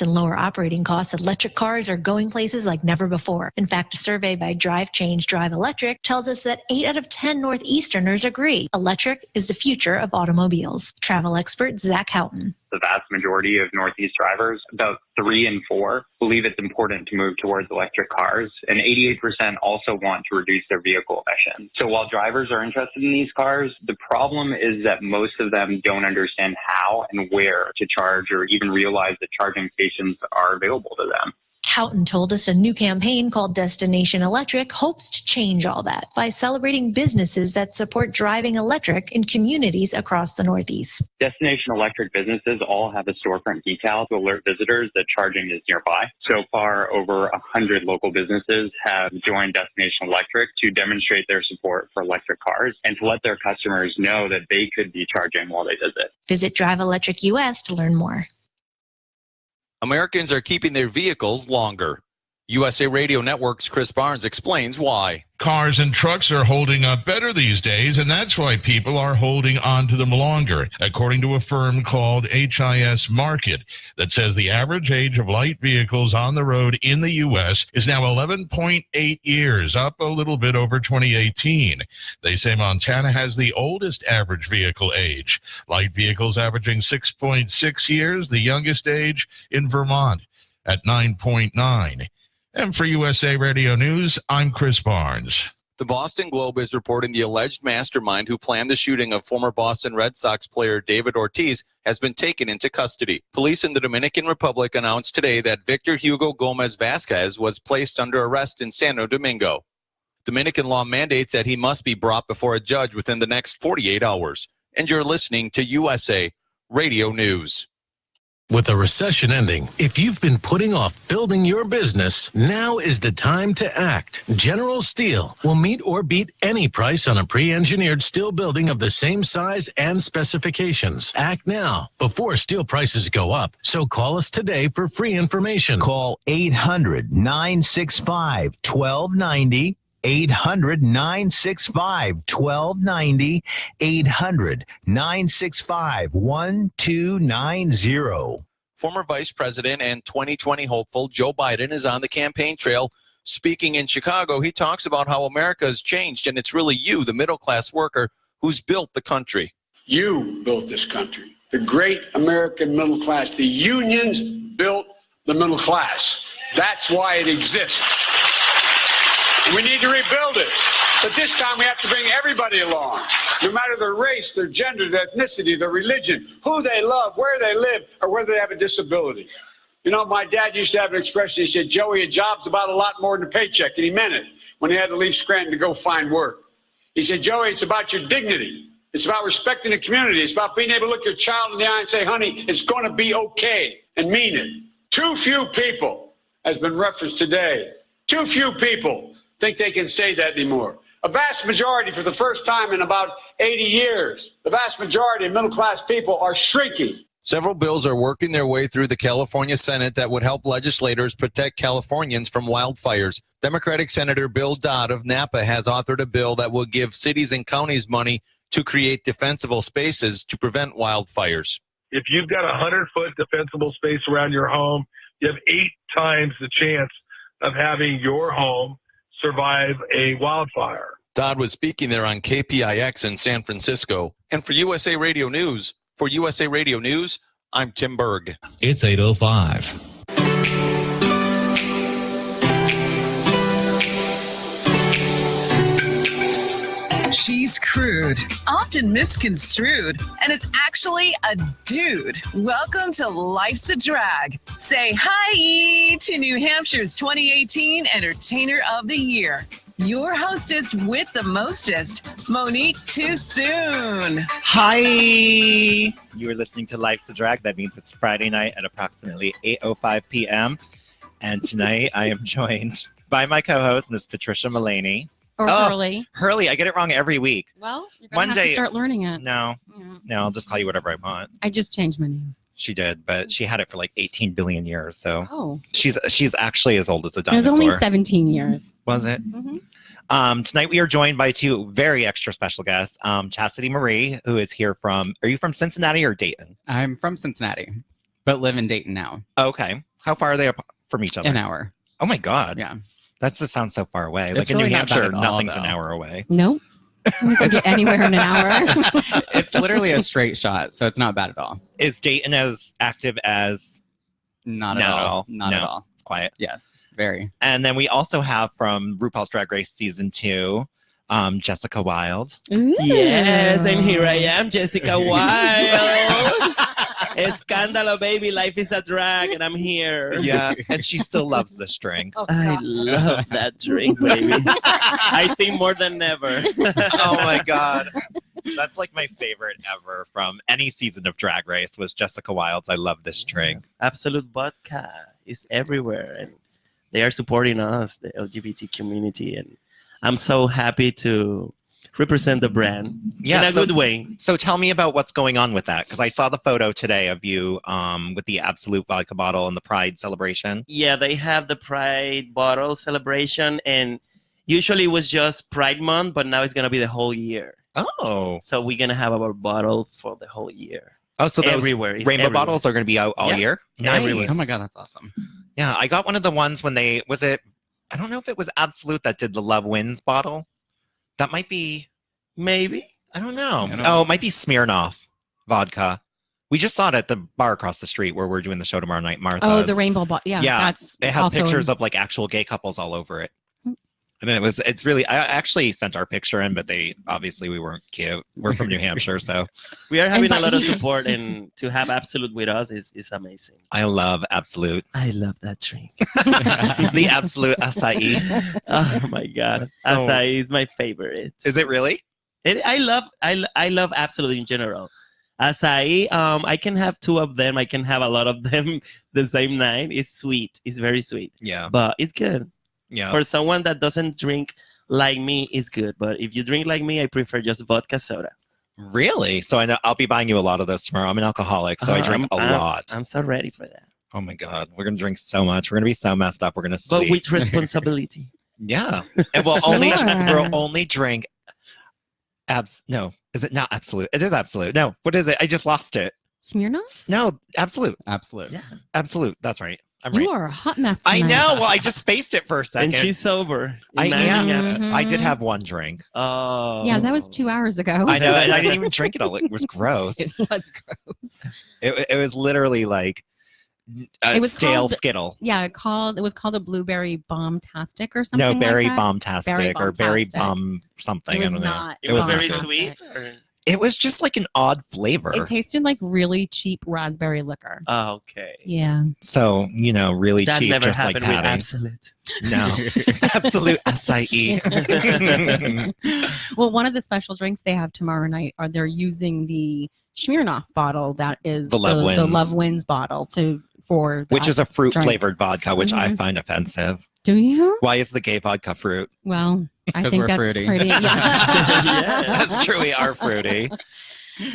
and lower operating costs, electric cars are going places like never before. In fact, a survey by Drive Change Drive Electric tells us that 8 out of 10 Northeasterners agree electric is the future of automobiles. Travel expert Zach Houghton. The vast majority of Northeast drivers, about 3 in 4, believe it's important to move towards electric cars, and 88% also want to reduce their vehicle emissions. So while drivers are interested in these cars, the problem is that most of them don't understand how and where to charge or even realize that charging stations are available to them. Houghton told us a new campaign called Destination Electric hopes to change all that by celebrating businesses that support driving electric in communities across the Northeast. Destination Electric businesses all have a storefront decal to alert visitors that charging is nearby. So far, over 100 local businesses have joined Destination Electric to demonstrate their support for electric cars and to let their customers know that they could be charging while they visit. Visit Drive Electric US to learn more. Americans are keeping their vehicles longer. USA Radio Network's Chris Barnes explains why. Cars and trucks are holding up better these days, and that's why people are holding on to them longer, according to a firm called HIS Market that says the average age of light vehicles on the road in the U.S. is now 11.8 years, up a little bit over 2018. They say Montana has the oldest average vehicle age. Light vehicles averaging 6.6 years, the youngest age in Vermont at 9.9. And for USA Radio News, I'm Chris Barnes. The Boston Globe is reporting the alleged mastermind who planned the shooting of former Boston Red Sox player David Ortiz has been taken into custody. Police in the Dominican Republic announced today that Victor Hugo Gomez Vasquez was placed under arrest in Santo Domingo. Dominican law mandates that he must be brought before a judge within the next 48 hours. And you're listening to USA Radio News. With a recession ending, if you've been putting off building your business, now is the time to act. General Steel will meet or beat any price on a pre-engineered steel building of the same size and specifications. Act now before steel prices go up. So call us today for free information. Call 800-965-1290. 800-965-1290, 800-965-1290. Former Vice President and 2020 hopeful Joe Biden is on the campaign trail. Speaking in Chicago, he talks about how America has changed, and it's really you, the middle-class worker, who's built the country. You built this country, the great American middle class. The unions built the middle class. That's why it exists. We need to rebuild it. But this time we have to bring everybody along, no matter their race, their gender, their ethnicity, their religion, who they love, where they live, or whether they have a disability. You know, my dad used to have an expression. He said, Joey, a job's about a lot more than a paycheck. And he meant it when he had to leave Scranton to go find work. He said, Joey, it's about your dignity. It's about respecting the community. It's about being able to look your child in the eye and say, honey, it's going to be okay, and mean it. Too few people, has been referenced today, too few people think they can say that anymore. A vast majority, for the first time in about 80 years, the vast majority of middle-class people are shrinking. Several bills are working their way through the California Senate that would help legislators protect Californians from wildfires. Democratic Senator Bill Dodd of Napa has authored a bill that will give cities and counties money to create defensible spaces to prevent wildfires. If you've got a 100-foot defensible space around your home, you have 8 times the chance of having your home survive a wildfire. Dodd was speaking there on KPIX in San Francisco. And for USA Radio News, I'm Tim Berg. It's 8:05. She's crude, often misconstrued, and is actually a dude. Welcome to Life's a Drag. Say hi to New Hampshire's 2018 Entertainer of the Year. Your hostess with the mostest, Monique Too-Soon. Hi. You are listening to Life's a Drag. That means it's Friday night at approximately 8:05 p.m. And tonight I am joined by my co-host, Miss Patricia Mullaney. Or Hurley. Hurley. I get it wrong every week. Well, you're going to have to start learning it. No, I'll just call you whatever I want. I just changed my name. She did, but she had it for like 18 billion years. So she's actually as old as a dinosaur. It was only 17 years. Was it? Mm-hmm. Tonight we are joined by 2 very extra special guests. Chastity Marie, who is here are you from Cincinnati or Dayton? I'm from Cincinnati, but live in Dayton now. Okay. How far are they from each other? An hour. Oh my God. Yeah. That just sounds so far away. It's Like in really New not bad Hampshire, at all, nothing's an though. hour away. Nope. You can get anywhere in an hour. It's literally a straight shot, so it's not bad at all. Is Dayton as active as? Not at all. Not No. at all. It's quiet. Yes, very. And then we also have from RuPaul's Drag Race season 2, Jessica Wilde. Yes, and here I am, Jessica Wilde. Escándalo, baby. Life is a drag, and I'm here. Yeah, and she still loves this drink. I love that drink, baby. I think more than ever. Oh my God. That's like my favorite ever from any season of Drag Race was Jessica Wilde's I Love This Drink. Absolute Vodka is everywhere, and they are supporting us, the LGBT community, and I'm so happy to represent the brand in a good way. So tell me about what's going on with that, because I saw the photo today of you with the Absolute Vodka bottle and the Pride celebration. Yeah, they have the Pride bottle celebration, and usually it was just Pride Month, but now it's going to be the whole year. Oh. So we're going to have our bottle for the whole year. Oh, so those everywhere. It's rainbow everywhere. bottles are going to be out all year? Everywhere. Oh my God, that's awesome. Yeah, I got one of the ones when I don't know if it was Absolute that did the Love Wins bottle. That might be. Maybe. I don't know. I don't know. It might be Smirnoff vodka. We just saw it at the bar across the street where we're doing the show tomorrow night, Martha's. Oh, the rainbow bottle. Yeah, Yeah, that's it has also pictures of like actual gay couples all over it. And it's really, I actually sent our picture in, but we weren't cute. We're from New Hampshire, so. We are having a lot of support, and to have Absolute with us is amazing. I love Absolute. I love that drink. The Absolute acai. Oh my God. Acai is my favorite. Is it really? I love Absolute in general. Acai, I can have 2 of them. I can have a lot of them the same night. It's sweet. It's very sweet. Yeah. But it's good. Yeah. For someone that doesn't drink like me, it's good. But if you drink like me, I prefer just vodka soda. Really? So I'll be buying you a lot of those tomorrow. I'm an alcoholic, so I drink a lot. I'm so ready for that. Oh my God. We're going to drink so much. We're going to be so messed up. We're going to sleep. But with responsibility. Yeah. And we'll only drink no. Is it not Absolute? It is Absolute. No. What is it? I just lost it. Smirnoff? No, Absolute. Absolute. Yeah. Absolute. That's right. I'm You right. are a hot mess. I tonight. know. Well, I just spaced it for a second. And she's sober. I am. Mhm. I did have one drink. Oh. Yeah, that was 2 hours ago. I know. And I didn't even drink it all. It was gross. It was gross. It was literally like a It was stale called- Skittle. Yeah, it was called a blueberry bomb-tastic or something. No, berry like that. bomb-tastic or berry Bomb-tastic. bomb something. It was I don't know. not. It was not very good. sweet. Or? It was just like an odd flavor. It tasted like really cheap raspberry liquor. Oh, okay. Yeah. So, really That cheap, never just like happened with Patty. Absolute. No. Absolute acai. Well, one of the special drinks they have tomorrow night they're using the Smirnoff bottle that is The Love Wins. the Love Wins bottle Which that is a fruit drink. flavored vodka, which I Mhm. find offensive. Do you? Why is the gay vodka fruit? Well, I 'Cause think we're that's fruity. pretty. Yeah. That's true. We are fruity.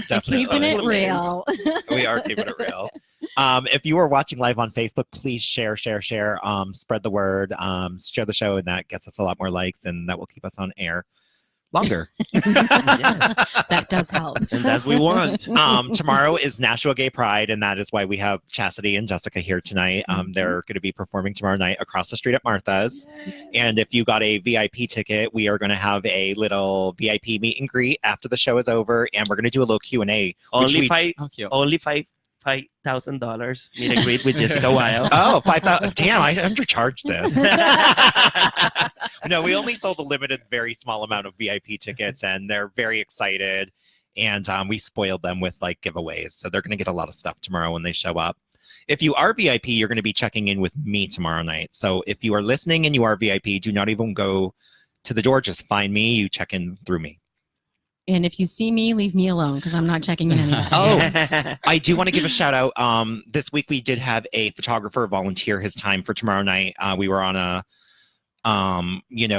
Definitely. Keeping it real. We are keeping it real. If you are watching live on Facebook, please share, spread the word, share the show, and that gets us a lot more likes, and that will keep us on air longer. That does help. And that's what we want. Tomorrow is Nashua Gay Pride, and that is why we have Chastity and Jessica here tonight. They're going to be performing tomorrow night across the street at Martha's. And if you got a VIP ticket, we are going to have a little VIP meet and greet after the show is over, and we're going to do a little Q&A. Only $5,000 meet and greet with Jessica Wilde. Oh, 5,000. Damn, I undercharged this. No, we only sold a limited, very small amount of VIP tickets, and they're very excited. And we spoiled them with like giveaways. So they're going to get a lot of stuff tomorrow when they show up. If you are VIP, you're going to be checking in with me tomorrow night. So if you are listening and you are VIP, do not even go to the door. Just find me. You check in through me. And if you see me, leave me alone because I'm not checking in anymore. Oh, I do want to give a shout out. This week we did have a photographer volunteer his time for tomorrow night. We were on a,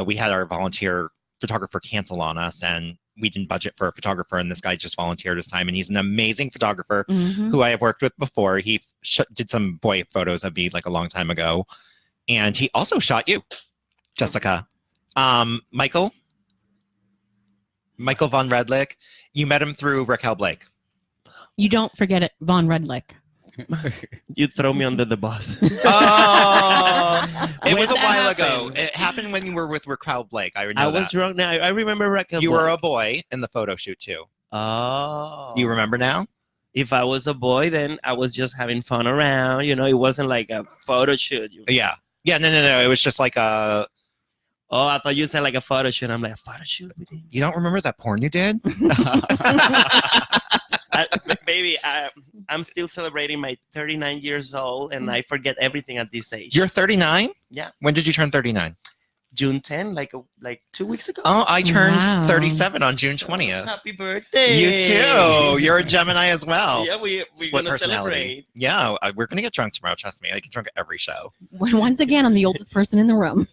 we had our volunteer photographer cancel on us, and we didn't budget for a photographer, and this guy just volunteered his time, and he's an amazing photographer who I have worked with before. He did some boy photos of me like a long time ago, and he also shot you, Jessica. Michael Von Redlick, you met him through Raquel Blake. You don't forget it, Von Redlick. You throw me under the bus. Oh, it When was a that while happened? ago. It happened when you were with Raquel Blake. I know I was that. drunk now. I remember Raquel You were a Blake. boy in the photo shoot too. Oh. You remember now? If I was a boy, then I was just having fun around. You know, it wasn't like a photo shoot. Yeah. Yeah. No. It was just like a. Oh, I thought you said like a photo shoot. I'm like, a photo shoot with him? You don't remember that porn you did? Baby, I'm still celebrating my 39 years old, and I forget everything at this age. You're 39? Yeah. When did you turn 39? June 10, like 2 weeks ago. Oh, I turned Wow. 37 on June 20th. Happy birthday! You too. You're a Gemini as well. Yeah, we're Split gonna personality. celebrate. Yeah, we're gonna get drunk tomorrow. Trust me, I get drunk at every show. Once again, I'm the oldest person in the room.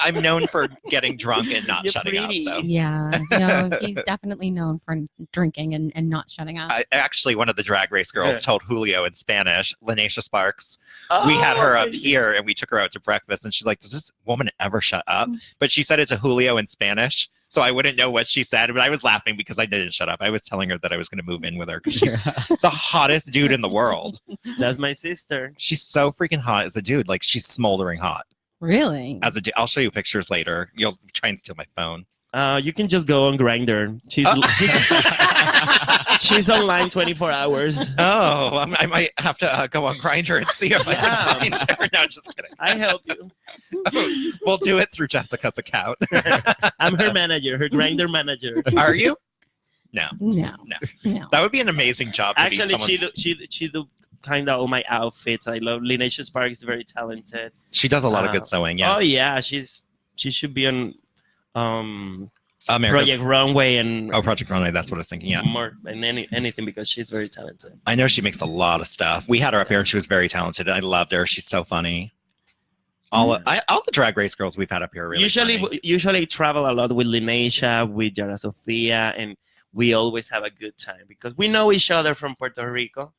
I'm known for getting drunk and not You're shutting pretty. up. So. Yeah, no, he's definitely known for drinking and not shutting up. Actually, one of the Drag Race girls told Julio in Spanish, Lanesha Sparks. Oh, We had her up okay. here and we took her out to breakfast, and she's like, "Does this woman ever shut up?" But she said it to Julio in Spanish, so I wouldn't know what she said. But I was laughing because I didn't shut up. I was telling her that I was going to move in with her because she's the hottest dude in the world. That's my sister. She's so freaking hot as a dude. Like, she's smoldering hot Really? as a dude. I'll show you pictures later. You'll try and steal my phone. You can just go on Grindr. She's online 24 hours. Oh, I might have to go on Grindr and see if I Yeah. can find her. No, just kidding. I help you. We'll do it through Jessica's account. I'm her manager, her Grindr manager. Are you? No. No. No. That would be an amazing job. To Actually, be she do kind of all my outfits. I love Linecia Sparks. Is very talented. She does a lot of good sewing. Yes. Oh yeah, she should be on America's- Project Runway and Project Runway. That's what I was thinking. Yeah. more and anything because she's very talented. I know she makes a lot of stuff. We had her up here and she was very talented. I loved her. She's so funny. All the Drag Race girls we've had up here are really funny. Usually I travel a lot with Linecia, with Yara Sofia, and we always have a good time because we know each other from Puerto Rico.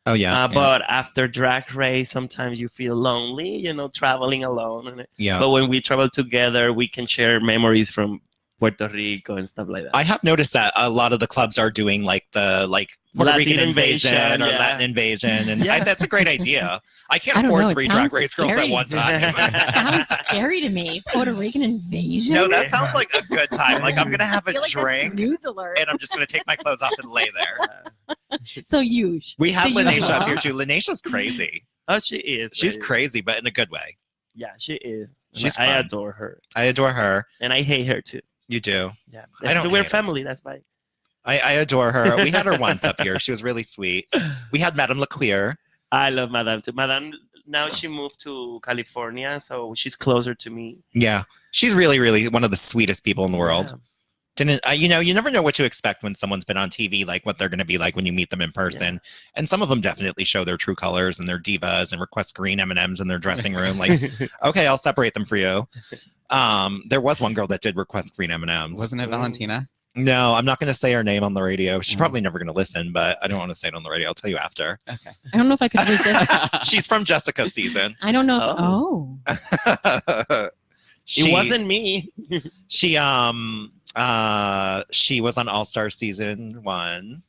Oh yeah. But after Drag Race, sometimes you feel lonely, traveling alone. Yeah. But when we travel together, we can share memories from Puerto Rico and stuff like that. I have noticed that a lot of the clubs are doing Puerto Latin Rican invasion or yeah. Latin invasion, and Yeah. that's a great idea. I can't I don't know, afford it 3 Drag sounds Race girls scary. at one time. Sounds scary to me. Puerto Rican invasion. No, that sounds like a good time. Like, I'm gonna have a I feel like that's drink news alert. and I'm just gonna take my clothes off and lay there. So huge. We have So Lanesha up you- here too. Lanesha's crazy. Oh, she is. She's baby. crazy, but in a good way. Yeah, she is. She's I fun. adore her. I adore her. And I hate her too. You do. Yeah. I don't We're hate her. family, that's why. I adore her. We had her once up here. She was really sweet. We had Madame LaQueer. I love Madame too. Madame, now she moved to California, so she's closer to me. Yeah, she's really, really one of the sweetest people in the world. Yeah. Didn't you never know what to expect when someone's been on TV, like what they're going to be like when you meet them in person. And some of them definitely show their true colors and they're divas and request green M&Ms in their dressing room. Like, okay, I'll separate them for you. There was one girl that did request green M&Ms. Wasn't it Valentina? No, I'm not going to say her name on the radio. She's probably never going to listen, but I don't want to say it on the radio. I'll tell you after. Okay. I don't know if I could resist. She's from Jessica's season. I don't know. She- It wasn't me. She she was on All Star season 1.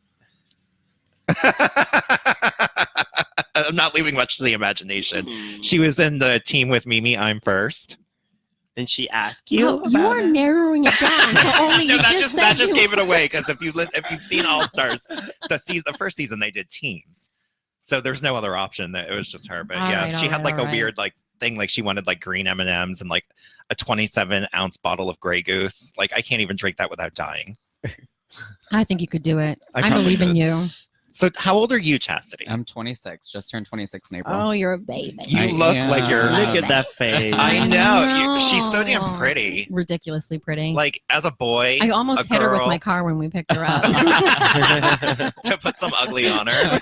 I'm not leaving much to the imagination. She was in the team with Mimi. I'm first. And she asked you. You are narrowing it down. to only No, you that said just you- gave it away because if you've seen All Stars, the first season they did teams, so there's no other option. That it was just her. But All yeah, right, she all had right, like all a right. weird thing. Like she wanted like green M&Ms and like a 27-ounce bottle of Grey Goose. Like I can't even drink that without dying. I think you could do it. I I probably believe in could. you. So how old are you, Chastity? I'm 26. Just turned 26 in April. Oh, you're a baby. You look like you're. Look at that face. I know. She's so damn pretty. Ridiculously pretty. Like as a boy, I almost a hit her with girl, my car when we picked her up. to put some ugly on her.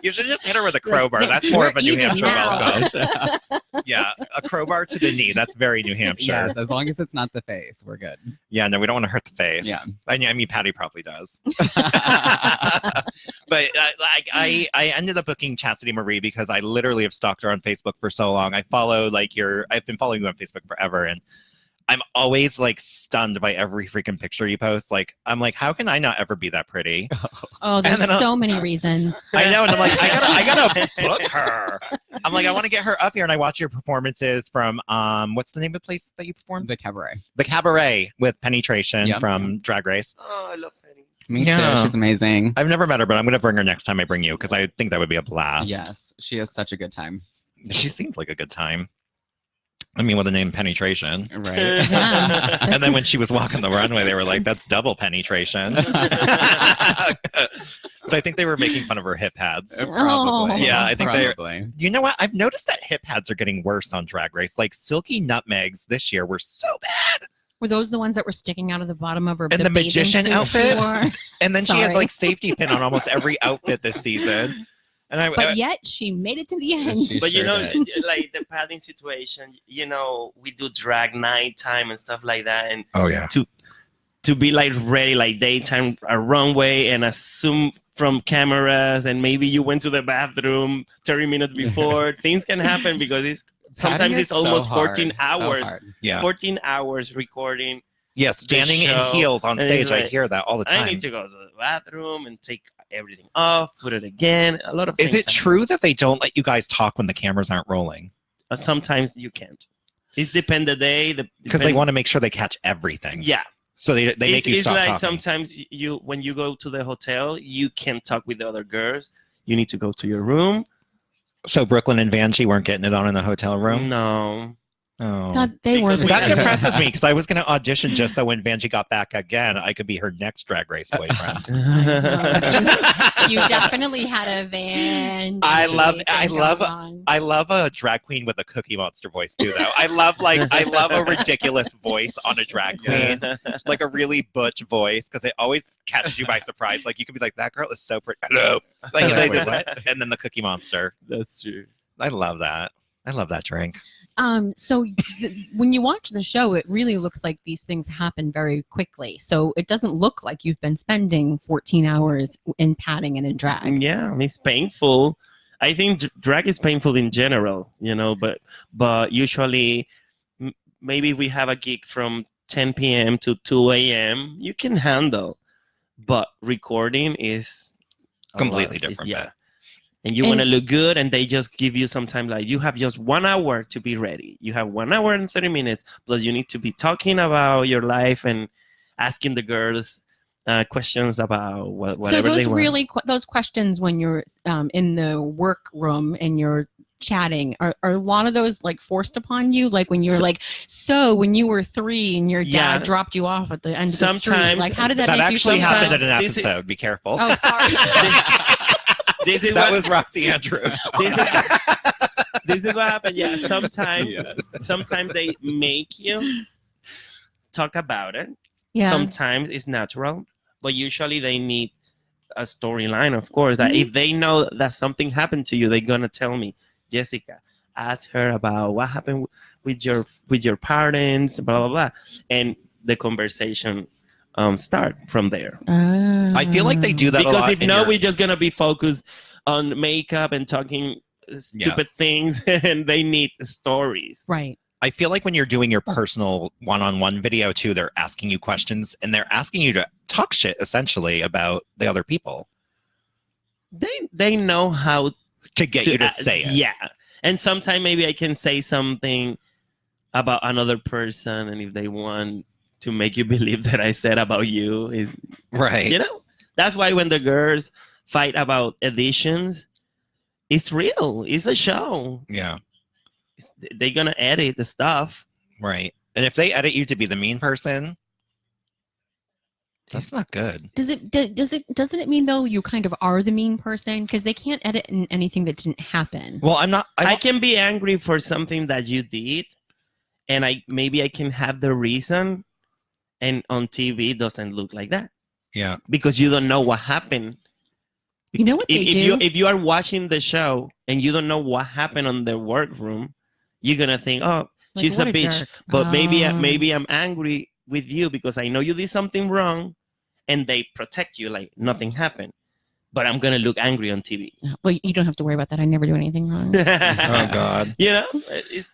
You should just hit her with a crowbar. That's more We're of a New even Hampshire now. welcome. Yeah, a crowbar to the knee. That's very New Hampshire. Yes, as long as it's not the face, we're good. Yeah, no, we don't want to hurt the face. Yeah. I mean, Patty probably does. But I ended up booking Chastity Marie because I literally have stalked her on Facebook for so long. I've been following you on Facebook forever, and I'm always like stunned by every freaking picture you post. Like, I'm like, how can I not ever be that pretty? Oh, there's then so many reasons. I know, and I'm like, I gotta book her. I'm like, I want to get her up here, and I watch your performances from what's the name of the place that you performed? The Cabaret. The Cabaret with Penetration Yep. from Drag Race. Oh, I love Penny. Me too. She's amazing. I've never met her, but I'm gonna bring her next time I bring you because I think that would be a blast. Yes, she has such a good time. She seems like a good time. I mean, with the name Penetration. Right. Yeah. And then when she was walking the runway, they were like, that's double penetration. But I think they were making fun of her hip pads. Probably. Yeah, I think they're. Probably. You know what? I've noticed that hip pads are getting worse on Drag Race. Like Silky Nutmegs this year were so bad. Were those the ones that were sticking out of the bottom of her And the bathing magician suit outfit? she wore? And then she had Sorry. like safety pin on almost every outfit this season. And But yet she made it to the end. But you know, like the padding situation, you know, we do drag nighttime and stuff like that, and oh yeah, to be like ready like daytime a runway and assume from cameras, and maybe you went to the bathroom 30 minutes before. Things can happen because sometimes it's almost 14 hours. 14 hours recording. Yeah, standing in show, heels on and stage. it's I like, hear that all the time. I need to go to the bathroom and take everything off, put it again. A lot of Is things it true that they don't let you guys talk when the cameras aren't rolling? Sometimes you can't. It's depend the day. Because they want to make sure they catch everything. Yeah. So they make you it's stop like talking. sometimes you when you go to the hotel, you can't talk with the other girls. You need to go to your room. So Brooklyn and Vanjie weren't getting it on in the hotel room? No. Oh. God, they were. That depresses me because I was going to audition just so when Vanjie got back again, I could be her next Drag Race boyfriend. You definitely had a van. I love a drag queen with a Cookie Monster voice too, though. I love a ridiculous voice on a drag queen, like a really butch voice, because it always catches you by surprise. Like you could be like, that girl is so pretty. Hello, like and then the Cookie Monster. That's true. I love that. I love that drink. So when you watch the show, it really looks like these things happen very quickly. So it doesn't look like you've been spending 14 hours in padding and in drag. Yeah, it's painful. I think drag is painful in general, you know, but usually maybe we have a gig from 10 p.m. to 2 a.m. You can handle, but recording is Completely different. Yeah. And you want to look good, and they just give you some time, like you have just 1 hour to be ready. You have 1 hour and 30 minutes, plus you need to be talking about your life and asking the girls questions about whatever they want. Those questions when you're in the workroom and you're chatting, are a lot of those like forced upon you? Like when you're when you were 3 and your dad dropped you off at the end of the street, like how did that make you feel? That actually happened in an episode. Be careful. Oh, sorry. That was Roxy Andrews. This is what happened. Yeah, sometimes they make you talk about it. Yeah. Sometimes it's natural, but usually they need a storyline, of course. That if they know that something happened to you, they're gonna tell me, Jessica, ask her about what happened with your parents, blah blah blah, and the conversation start from there. I feel like they do that because a lot. If not, we're just gonna be focused on makeup and talking stupid things, and they need stories. Right. I feel like when you're doing your personal one-on-one video too, they're asking you questions and they're asking you to talk shit essentially about the other people. They know how to get you to say it. Yeah. And sometimes maybe I can say something about another person, and if they want to make you believe that I said about you, is right. You know, that's why when the girls fight about editions, it's real. It's a show. Yeah. They're gonna edit the stuff. Right. And if they edit you to be the mean person, that's not good. Doesn't it mean though you kind of are the mean person, because they can't edit in anything that didn't happen? Well, I can be angry for something that you did, and maybe I can have the reason, and on TV it doesn't look like that. Yeah. Because you don't know what happened. You know what they do? If you are watching the show and you don't know what happened on the workroom, you're gonna think, oh, Like, she's a what a bitch. jerk. But maybe I'm angry with you because I know you did something wrong, and they protect you like nothing happened. but I'm gonna look angry on TV. Well, you don't have to worry about that. I never do anything wrong. Oh God. You know,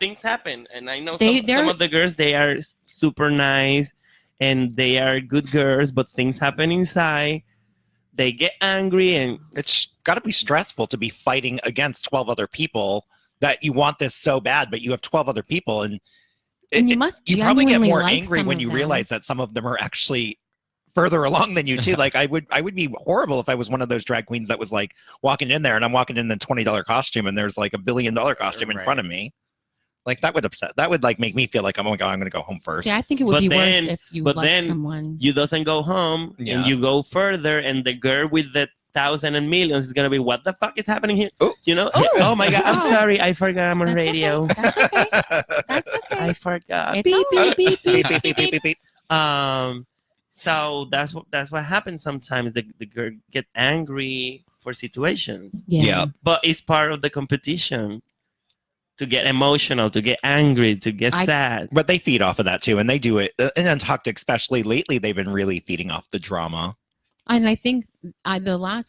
things happen, and I know They're- some of the girls, they are super nice and they are good girls, but things happen inside. They get angry, and It's got to be stressful to be fighting against 12 other people that you want this so bad, but you have 12 other people, and And you must you probably get genuinely more like angry some when of you them. realize that some of them are actually further along than you too. Like I would be horrible if I was one of those drag queens that was like walking in there and I'm walking in the $20 costume and there's like $1 billion costume in front of me. Like that would like make me feel like, oh my God, I'm gonna go home first. See, I think it would But be then- worse if you but liked then someone. you doesn't go home, Yeah. and you go further, and the girl with the 1,000 and millions is gonna be, what the fuck is happening here? Oh. You know? Oh. Oh my God, I'm Oh. sorry, I forgot I'm on That's radio. okay. That's okay. That's okay. I forgot. It's all right. beep, beep, beep, beep, beep. So that's what happens sometimes. The girl get angry for situations, Yeah. but it's part of the competition to get emotional, to get angry, to get sad. But they feed off of that too, and they do it. And Untucked, especially lately, they've been really feeding off the drama. And I think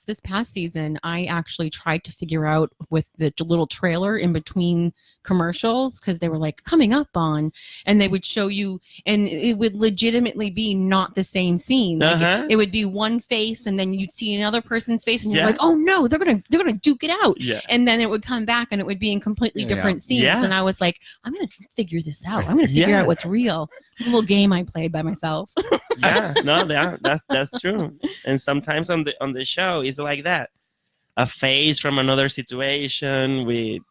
this past season, I actually tried to figure out with the little trailer in between commercials, because they were like coming up on, and they would show you, and it would legitimately be not the same scene. Like Uh-huh. it would be one face, and then you'd see another person's face, and you're Yeah. like, oh no, they're gonna duke it out. Yeah. And then it would come back, and it would be in completely Yeah. different scenes. Yeah. And I was like, I'm gonna figure this out. I'm gonna figure Yeah. out what's real. It's a little game I played by myself. Yeah, no, that's true. And sometimes on the show it's like that, a face from another situation with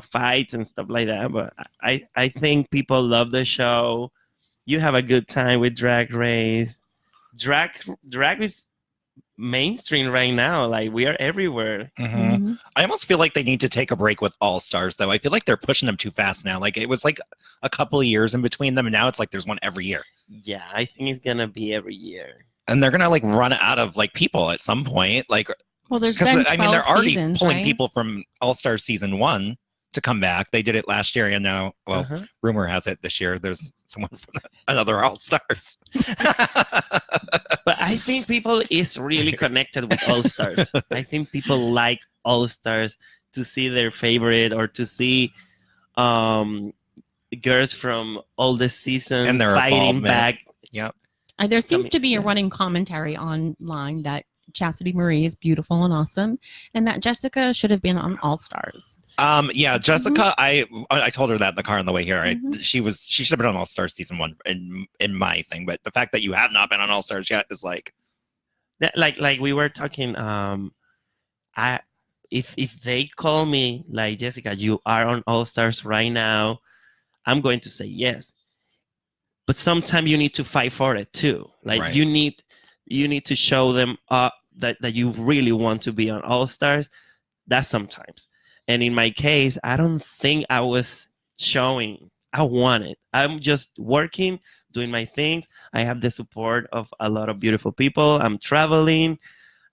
fights and stuff like that. But I think people love the show. You have a good time with Drag Race. Drag is mainstream right now. Like we are everywhere. Mhm. I almost feel like they need to take a break with All Stars, though. I feel like they're pushing them too fast now. Like it was like a couple of years in between them, and now it's like there's one every year. Yeah, I think it's gonna be every year. And they're gonna like run out of like people at some point. Like, Well, there's because been I mean, they're 12 already seasons, pulling right? people from All Stars season 1 to come back. They did it last year, and now, well, Uh-huh. rumor has it this year there's someone from another All Stars. But I think people is really connected with All Stars. I think people like All Stars to see their favorite, or to see girls from all the seasons And their fighting involvement. back. Yep. There seems to be a yeah. running commentary online that Chastity Marie is beautiful and awesome, and that Jessica should have been on All Stars. Yeah, Jessica, I told her that in the car on the way here. Mhm. She should have been on All Stars season 1 in my thing, but the fact that you have not been on All Stars yet is like, Like we were talking. If they call me like, Jessica, you are on All Stars right now, I'm going to say yes. But sometimes you need to fight for it too. Like Right. you need to show them that you really want to be on All Stars. That's sometimes. And in my case, I don't think I was showing. I want it. I'm just working, doing my things. I have the support of a lot of beautiful people. I'm traveling.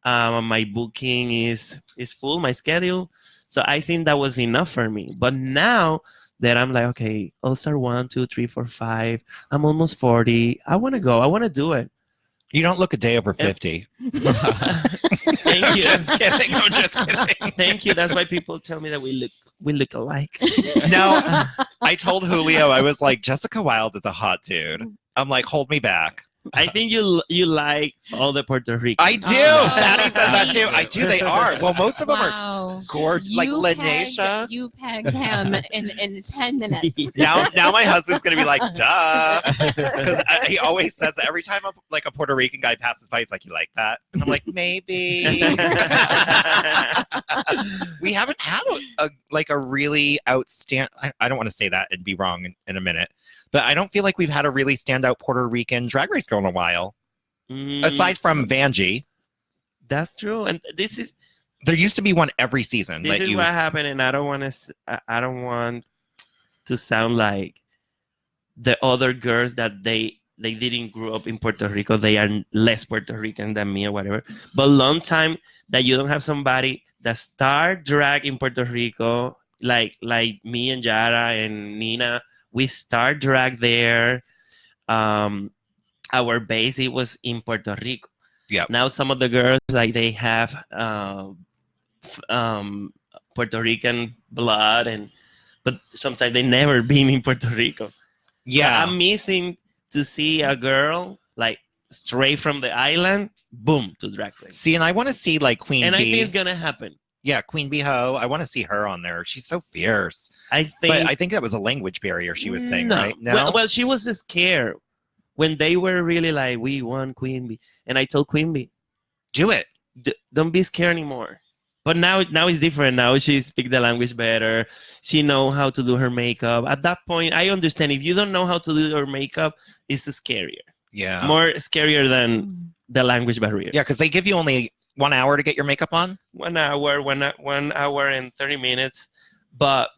My booking is full, my schedule. So I think that was enough for me. But now that I'm like, okay, All Star 1, 2, 3, 4, 5. I'm almost 40. I want to go. I want to do it. you don't look a day over 50. Thank you. Just kidding. I'm just kidding. Thank you. That's why people tell me that we look alike. No, I told Julio, I was like, Jessica Wilde is a hot dude. I'm like, hold me back. I think you like all the Puerto Ricans. I do. Oh. Patty said that too. I do. They are. Well, most of them are Wow. gorgeous. Like Lanesha. You pegged him in 10 minutes. Now my husband's gonna be like, duh, because he always says that every time a Puerto Rican guy passes by, he's like, you like that? And I'm like, maybe. We haven't had a really outstanding. I don't want to say that and be wrong in a minute, but I don't feel like we've had a really standout Puerto Rican drag race girl in a while, aside from Vanjie. That's true, and there used to be one every season. This is what happened, and I don't want to sound like the other girls that they didn't grow up in Puerto Rico. They are less Puerto Rican than me or whatever. But long time that you don't have somebody that start drag in Puerto Rico, like me and Yara and Nina, we start drag there. Our base, it was in Puerto Rico. Yeah. Now some of the girls like they have Puerto Rican blood, but sometimes they never been in Puerto Rico. Yeah. So I'm missing to see a girl like straight from the island, boom, to Drag Race. See, and I want to see like Queen And Bee. I think it's gonna happen. Yeah, Queen Bee Ho. I want to see her on there. She's so fierce. But I think that was a language barrier she was saying, no. right? No. Well, she was scared when they were really like, we want Queen Bee, and I told Queen Bee, do it. Don't be scared anymore. But now it's different. Now she speaks the language better. She know how to do her makeup. At that point, I understand if you don't know how to do your makeup, it's scarier. Yeah. More scarier than the language barrier. Yeah, because they give you only 1 hour to get your makeup on. 1 hour, 1 hour and 30 minutes. But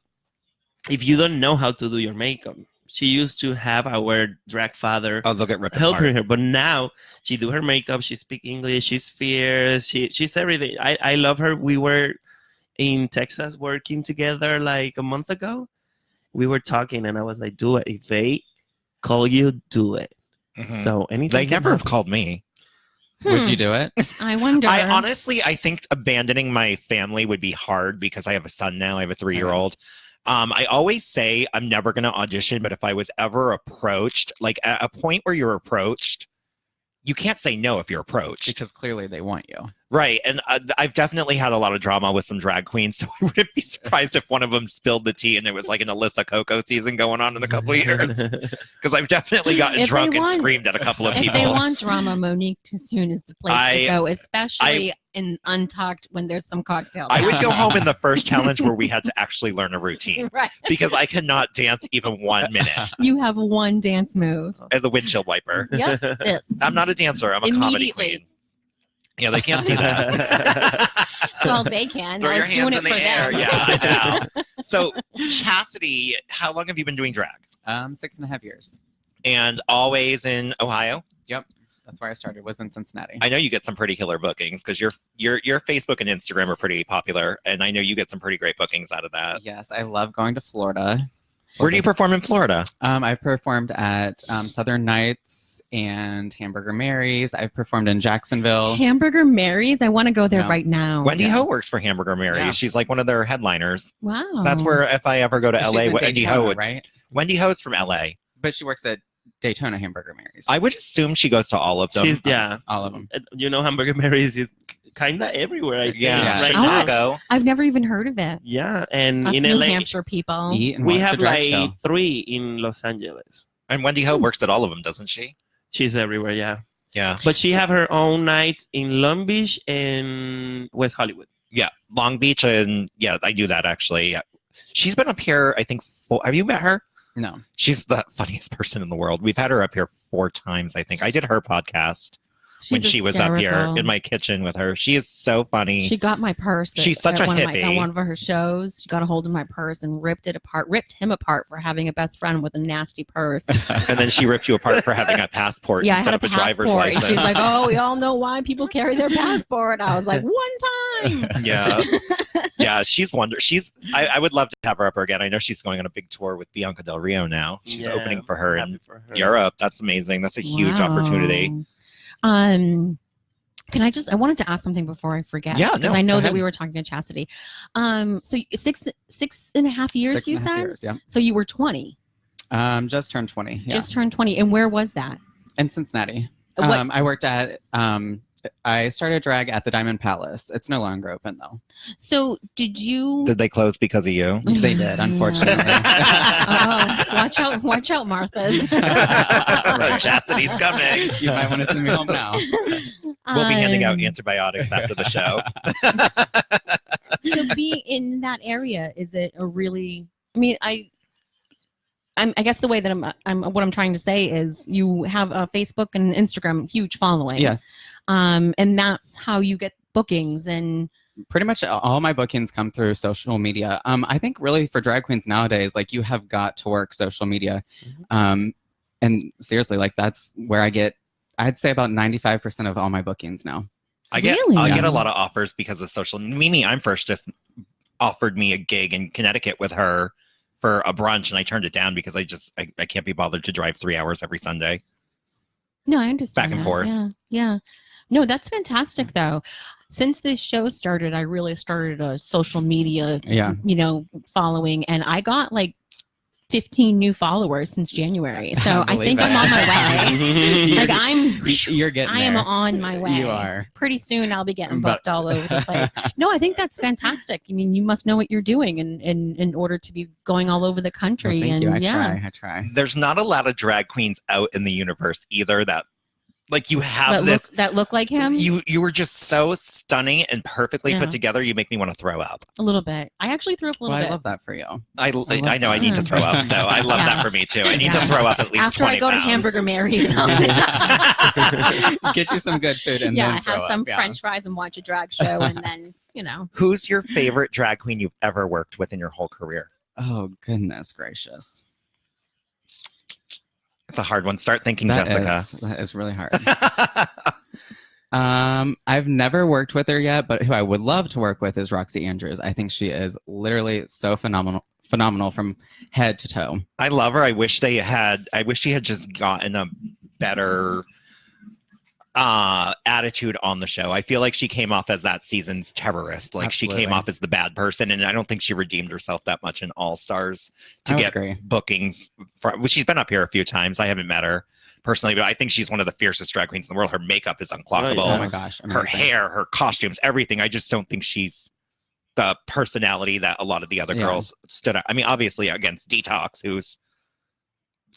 if you don't know how to do your makeup, she used to have our drag father they'll get ripped helping apart. her. But now she do her makeup, she speak English, she's fierce, she's everything. I love her. We were in Texas working together like a month ago. We were talking and I was like, do it. If they call you, do it. Mhm. So anything. They can never have happen. called me. Would you do it? I wonder. I think abandoning my family would be hard because I have a son now. I have a 3-year-old. I always say I'm never going to audition, but if I was ever approached, like at a point where you're approached, you can't say no if you're approached. Because clearly they want you. Right. And I've definitely had a lot of drama with some drag queens, so I wouldn't be surprised if one of them spilled the tea and it was like an Alyssa Coco season going on in a couple of years. Because I've definitely gotten If drunk they and want- screamed at a couple of If people. they want drama, Monique Too Soon is the place to go, especially in Untucked when there's some cocktails. I would go home in the first challenge where we had to actually learn a routine. Right. Because I cannot dance even 1 minute. You have one dance move. And the windshield wiper. Yep. This. I'm not a dancer. I'm a comedy Immediately. queen. Yeah, they can't see that. Well, they can. Throw I your was doing hands it in the for air. them. Yeah, I know. So, Chastity, how long have you been doing drag? 6.5 years. And always in Ohio? Yep. That's where I started, was in Cincinnati. I know you get some pretty killer bookings because your Facebook and Instagram are pretty popular, and I know you get some pretty great bookings out of that. Yes, I love going to Florida. Where do you perform in Florida? I've performed at Southern Nights and Hamburger Mary's. I've performed in Jacksonville. Hamburger Mary's. I want to go there Yeah. right now. Wendy Ho works for Hamburger Mary's. Yeah. She's like one of their headliners. Wow. That's where if I ever go to She's LA, in Wendy Daytona, Ho would. right? Wendy Ho's from LA. But she works at Daytona Hamburger Mary's. I would assume she goes to all of them. She's, yeah. All of them. You know, Hamburger Mary's is kind of everywhere, I think. Yeah, Right Oh, now. Chicago. I've never even heard of it. Yeah, and Us in New LA, Hampshire people. Eat and we watch the have drag like show. 3 in Los Angeles. And Wendy Ho works at all of them, doesn't she? She's everywhere, yeah. Yeah. But she have her own nights in Long Beach and West Hollywood. Yeah. Long Beach. And yeah, I do that actually. She's been up here, I think, have you met her? No. She's the funniest person in the world. We've had her up here 4 times, I think. I did her podcast when She's she was up here hysterical. in my kitchen with her. She is so funny. She got my purse. She's such a one hippie. At one of her shows, she got a hold of my purse and ripped him apart for having a best friend with a nasty purse. And then she ripped you apart for having a passport Yeah, I instead had a of a driver's passport, and license. she's like, "Oh, we all know why people carry their passport." I was like, "One time." Yeah. Yeah, she's I would love to have her up again. I know she's going on a big tour with Bianca Del Rio now. She's Yeah, opening for her happy in for her. Europe. That's amazing. That's a huge Wow. opportunity. Can I wanted to ask something before I forget. Yeah, because no, I know go that ahead. we were talking to Chastity. So 6.5 years, 6.5 you said? years, yeah. So you were 20, Just turned 20. Yeah. just turned 20. And where was that? in Cincinnati. What- I worked at I started drag at the Diamond Palace. It's no longer open though. So did you? Did they close because of you? They did, unfortunately. Oh, watch out, Martha's. Chastity's coming. You might want to send me home now. We'll be handing out Um, antibiotics after the show. So being in that area, is it a really? I mean, I guess the way that what I'm trying to say is you have a Facebook and Instagram huge following. Yes. And that's how you get bookings and Pretty much all my bookings come through social media. I think really for drag queens nowadays, like you have got to work social media. And seriously, like that's where I'd say about 95% of all my bookings now. I get Really? I get a lot of offers because of social. Mimi I'm First just offered me a gig in Connecticut with her for a brunch, and I turned it down because I can't be bothered to drive 3 hours every Sunday. No, I understand. Back and that. forth. Yeah, yeah. No, that's fantastic though. Since this show started, I really started a social media, following, and I got like 15 new followers since January. So I think I'm on my way. You're getting I am there. on my way. You are. Pretty soon I'll be getting booked all over the place. No, I think that's fantastic. I mean, you must know what you're doing in order to be going all over the country. Well, thank you. I try. There's not a lot of drag queens out in the universe either that like you have that look like him. You were just so stunning and perfectly Yeah. put together. You make me want to throw up. A little bit. I actually threw up a little bit. I love that for you. I know I need to throw up, so I love that for me too. I need to throw up at least After 20 I go pounds. to Hamburger Mary's. Get you some good food and then throw have some up, yeah. French fries and watch a drag show, and then Who's your favorite drag queen you've ever worked with in your whole career? Oh goodness gracious. It's a hard one. Start thinking, That Jessica. that is really hard. I've never worked with her yet, but who I would love to work with is Roxy Andrews. I think she is literally so phenomenal from head to toe. I love her. I wish she had just gotten a better attitude on the show. I feel like she came off as that season's terrorist. Like she Absolutely. came off as the bad person, and I don't think she redeemed herself that much in All Stars to I would get agree. bookings. Well, she's been up here a few times. I haven't met her personally, but I think she's one of the fiercest drag queens in the world. Her makeup is unclockable. Oh my gosh, Her amazing. hair, her costumes, everything. I just don't think she's the personality that a lot of the other Yeah. girls stood out. I mean, obviously against Detox, who's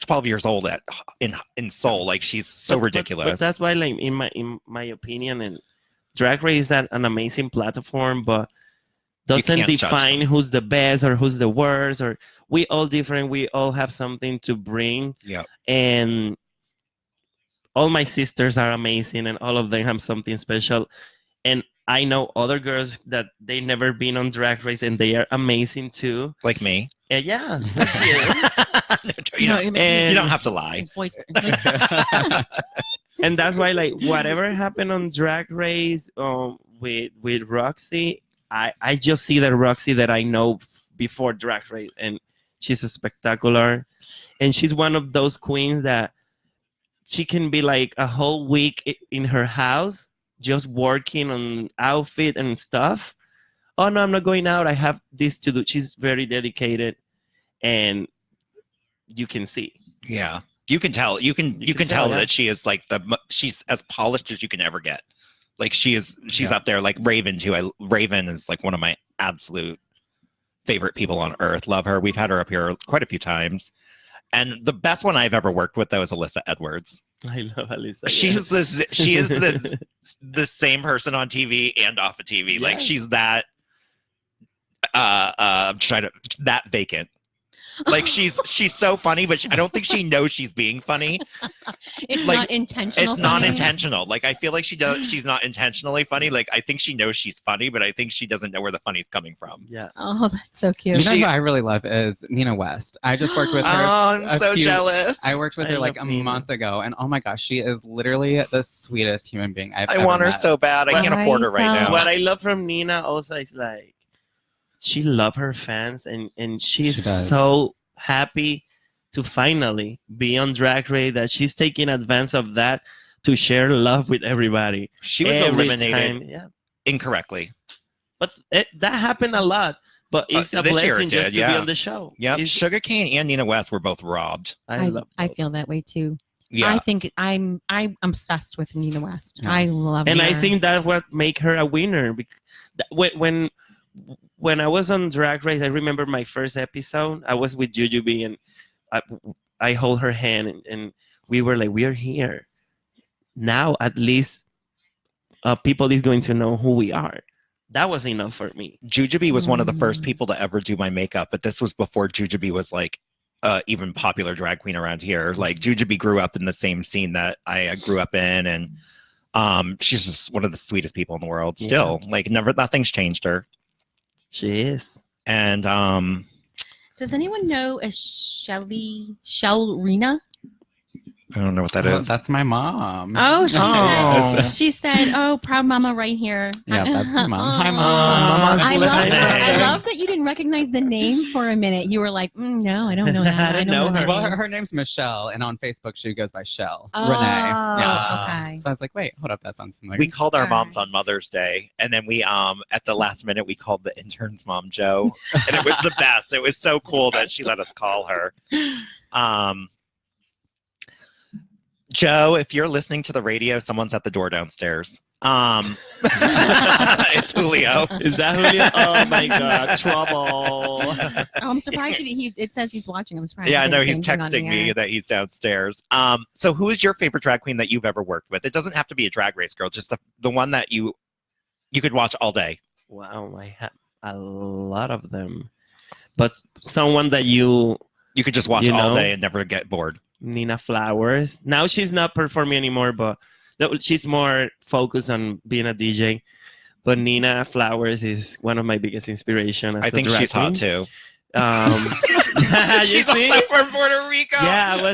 12 years old in Seoul. Like she's so ridiculous. But that's why, like in my opinion, and Drag Race is an amazing platform, but doesn't can't judge define who's the best or who's the worst. Or we all different. We all have something to bring. Yeah. And all my sisters are amazing, and all of them have something special. And I know other girls that they never been on Drag Race, and they are amazing too. Like me. And yeah. You No, don't- and- you don't have to lie. his voice. And that's why, like, whatever happened on Drag Race with Roxy, I just see that Roxy that I know before Drag Race, and she's a spectacular, and she's one of those queens that she can be like a whole week in her house just working on outfit and stuff. Oh no, I'm not going out. I have this to do. She's very dedicated, and you can see. Yeah. You can tell. You can tell tell, yeah. that she is like she's as polished as you can ever get. Like she's Yeah. up there. Like Raven too. Raven is like one of my absolute favorite people on earth. Love her. We've had her up here quite a few times. And the best one I've ever worked with though is Alyssa Edwards. I love Alyssa. She is the same person on TV and off of TV. Like Yeah. she's that I'm trying to that vacant. Like she's so funny, but I don't think she knows she's being funny. It's Like, not intentional. It's not funny. intentional. Like I feel like she's not intentionally funny. Like I think she knows she's funny, but I think she doesn't know where the funny's coming from. Yeah. Oh, that's so You cute. know who I really love is Nina West. I just worked with her. Oh, I'm a so few- jealous. I worked with I her like love a Nina. month ago, and oh my gosh, she is literally the sweetest human being I've I ever want her met. so bad. I can't afford her right Right, now. What I love from Nina also is like she loves her fans, and she's She does. so happy to finally be on Drag Race that she's taking advance of that to share love with everybody. She was Every eliminated time, yeah. incorrectly. But that happened a lot. But it's a this year blessing it just did, to be yeah. on the show. Yep. It's- Sugarcane and Nina West were both robbed. I love I both. feel that way too. Yeah. I think I'm obsessed with Nina West. Yeah. I love And her. I think that's what make her a winner. When I was on Drag Race, I remember my first episode. I was with Jujubee, and I hold her hand, and we were like, "We are here now. At least people is going to know who we are." That was enough for me. Jujubee was one of the first Mm. people to ever do my makeup, but this was before Jujubee was like even popular drag queen around here. Like Jujubee grew up in the same scene that I grew up in, and she's just one of the sweetest people in the world. Still, like nothing's changed her. She is. And Does anyone know a Shelly Rena? I don't know what that is. That's my mom. Oh, Oh. she said, "Oh, proud mama right here." Yeah, that's my mom. Hi, Aw. Mom. I listening. love that you didn't recognize the name for a minute. You were like, "No, I don't know that. I I didn't don't know know her. that Well, name." her name's Michelle, and on Facebook she goes by Shell. Oh, Renee. Yeah. okay. So I was like, wait, hold up, that sounds familiar. We called our All moms right. on Mother's Day, and then we at the last minute we called the intern's mom Joe, and it was the best. It was so cool that she let us call her. Joe, if you're listening to the radio, someone's at the door downstairs. It's Julio. Is that Julio? Oh my God, trouble. Oh, I'm surprised it says he's watching. I'm surprised. Yeah, I he know didn't he's say anything on texting the me air. that he's downstairs. So who is your favorite drag queen that you've ever worked with? It doesn't have to be a drag race girl, just the one that you could watch all day. Wow, I have a lot of them, but someone that you could just watch you all know? day and never get bored. Nina Flowers. Now she's not performing anymore, but no, she's more focused on being a DJ. But Nina Flowers is one of my biggest inspirations. I think she's hot too. You She's see? also from Puerto Rico. Yeah,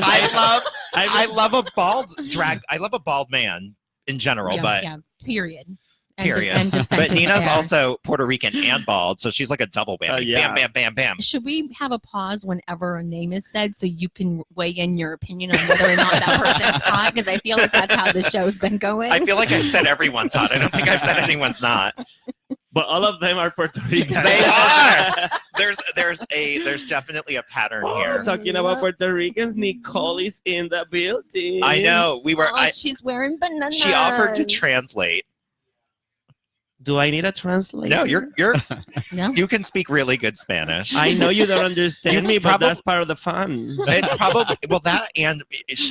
I love a bald drag. I love a bald man in general, but period. period. End of But sentence Nina's there. also Puerto Rican and bald, so she's like a double whammy. yeah. Bam, bam, bam, bam. Should we have a pause whenever a name is said so you can weigh in your opinion on whether or not that person's hot? Because I feel like that's how the show's been going. I feel like I've said everyone's hot. I don't think I've said anyone's not. But all of them are Puerto Rican. They are. There's definitely a pattern here. Talking about Puerto Ricans, Nicole is in the building. I know. We were. She's wearing bananas. She offered to translate. Do I need a translator? No, you're No. you can speak really good Spanish. I know you don't understand You me, but probably- that's part of the fun. It's probably that, and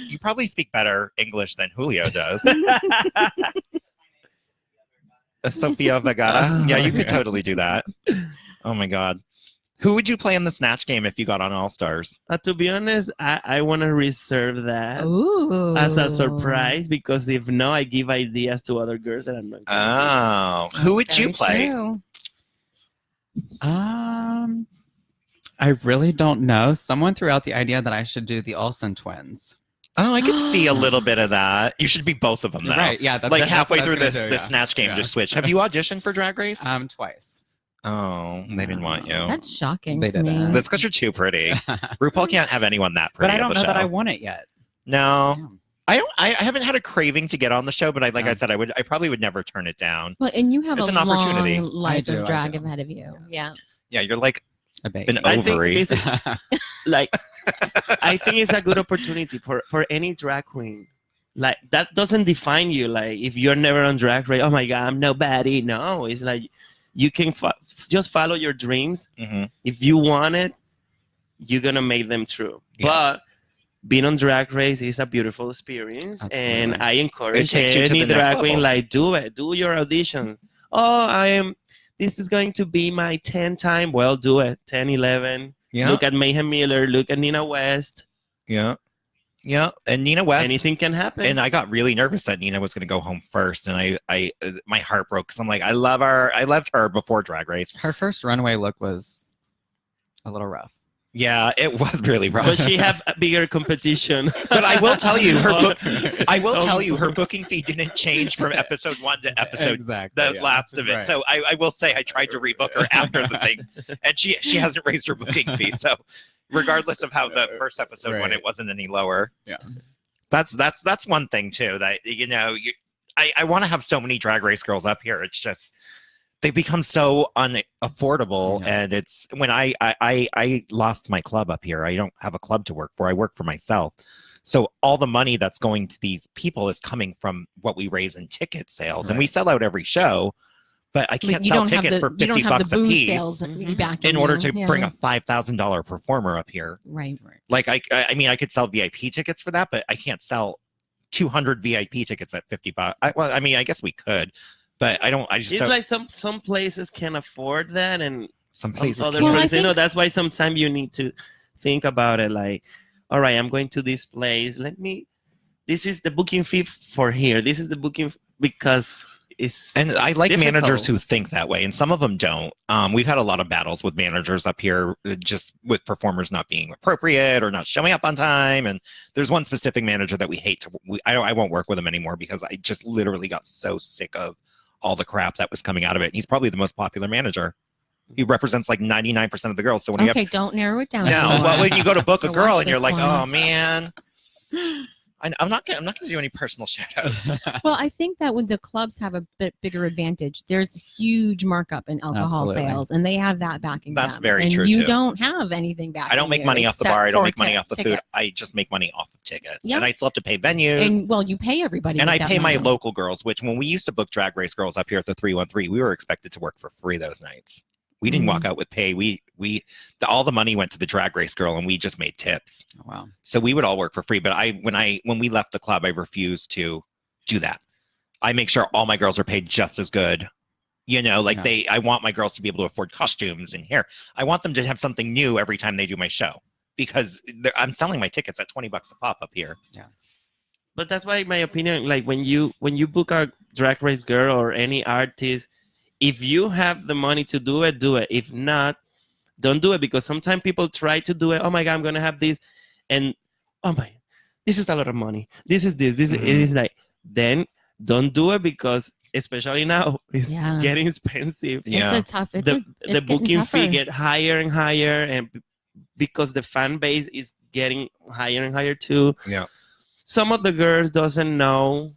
you probably speak better English than Julio does. Sofia Vergara. Yeah, you could totally do that. Oh my God. Who would you play in the Snatch game if you got on All Stars? To be honest, I want to reserve that Ooh. as a surprise because if no, I give ideas to other girls that I'm not. Oh, who would you Very play? true. I really don't know. Someone threw out the idea that I should do the Olsen twins. Oh, I could see a little bit of that. You should be both of them though. Right, yeah, that's like that's halfway what I through was this gonna the do, yeah. Snatch game, Yeah. just switch. Have you auditioned for Drag Race? Twice. Oh, they didn't want you. That's shocking They to me. didn't. That's because you're too pretty. RuPaul can't have anyone that But pretty I don't on know the that I show. want it yet. No. Yeah. I haven't had a craving to get on the show, but I said I probably would never turn it down. Well, and you have It's a an opportunity. long life I do, of I drag do. ahead of you. Yeah. Yeah, you're like A baby. an I think ovary. this is like I think it's a good opportunity for any drag queen. Like that doesn't define you. Like if you're never on Drag Race, oh my God, I'm nobody. No, it's like you can just follow your dreams. Mhm. If you want it, you're gonna make them true. Yeah. But being on Drag Race is a beautiful experience, and Absolutely. I encourage takes you to any the next drag queen level. like do your audition. Oh, this is going to be my 10th time. Well, do it. 10, 11. Yeah. Look at Mayhem Miller. Look at Nina West. Yeah. Yeah. And Nina West. Anything can happen. And I got really nervous that Nina was going to go home first, and I my heart broke because I'm like, I love her. I loved her before Drag Race. Her first runway look was a little rough. Yeah, it was really rough. but she had a bigger competition. But I will tell you, her Oh. booking fee didn't change from episode 1 to episode Exactly. the yeah. last of it. Right. So I will say I tried to rebook her after the thing, and she hasn't raised her booking fee. So regardless of how the first episode went, Right. it wasn't any lower. Yeah. That's one thing too that I want to have so many Drag Race girls up here. It's just they've become so unaffordable, Yeah. and it's when I lost my club up here. I don't have a club to work for. I work for myself. So all the money that's going to these people is coming from what we raise in ticket sales, and we Right. sell out every show. But I can't sell tickets for you don't have $50 the a booze piece sales back in order to you. bring Yeah. a $5,000 performer up here. Right. Like I mean, I could sell VIP tickets for that, but I can't sell 200 VIP tickets at $50. Well, I mean, I guess we could, but I don't. I just It's don't, like some places can afford that, and some places. other can't. places, that's why sometimes you need to think about it. Like, all right, I'm going to this place. This is the booking fee for here. This is the booking because is. And I like difficult. managers who think that way, and some of them don't. We've had a lot of battles with managers up here, just with performers not being appropriate or not showing up on time. And there's one specific manager that we hate to. I won't work with him anymore because I just literally got so sick of all the crap that was coming out of it. He's probably the most popular manager. He represents like 99% of the girls. So when you have, don't narrow it down. no, anymore. well, when you go to book a So girl watch and you're this like, one. oh man. I'm not gonna do any personal shout outs. Well, I think that when the clubs have a bit bigger advantage, there's huge markup in alcohol Absolutely. sales, and they have that backing. That's them. very and true, you too. don't have anything back. I don't make money off the bar. I don't make money off the food. I just make money off of tickets. Yeah. And I still have to pay venues. And well, you pay everybody, And with I that pay my money. local girls, which when we used to book Drag Race girls up here at the 313, we were expected to work for free those nights. We didn't walk out with pay. All the money went to the Drag Race girl, and we just made tips. Oh, wow. So we would all work for free. But when we left the club, I refused to do that. I make sure all my girls are paid just as good. You know, like I want my girls to be able to afford costumes and hair. I want them to have something new every time they do my show because I'm selling my tickets at $20 a pop up here. Yeah. But that's why, in my opinion, like when you book a Drag Race girl or any artist, if you have the money to do it, do it. If not, don't do it, because sometimes people try to do it. Oh my God, I'm gonna have this, and oh my, this is a lot of money. This is this. It is like, then don't do it, because especially now it's getting expensive. Yeah. It's a tough. It's the getting booking fee tougher. get higher and higher, and because the fan base is getting higher and higher too. Yeah. Some of the girls doesn't know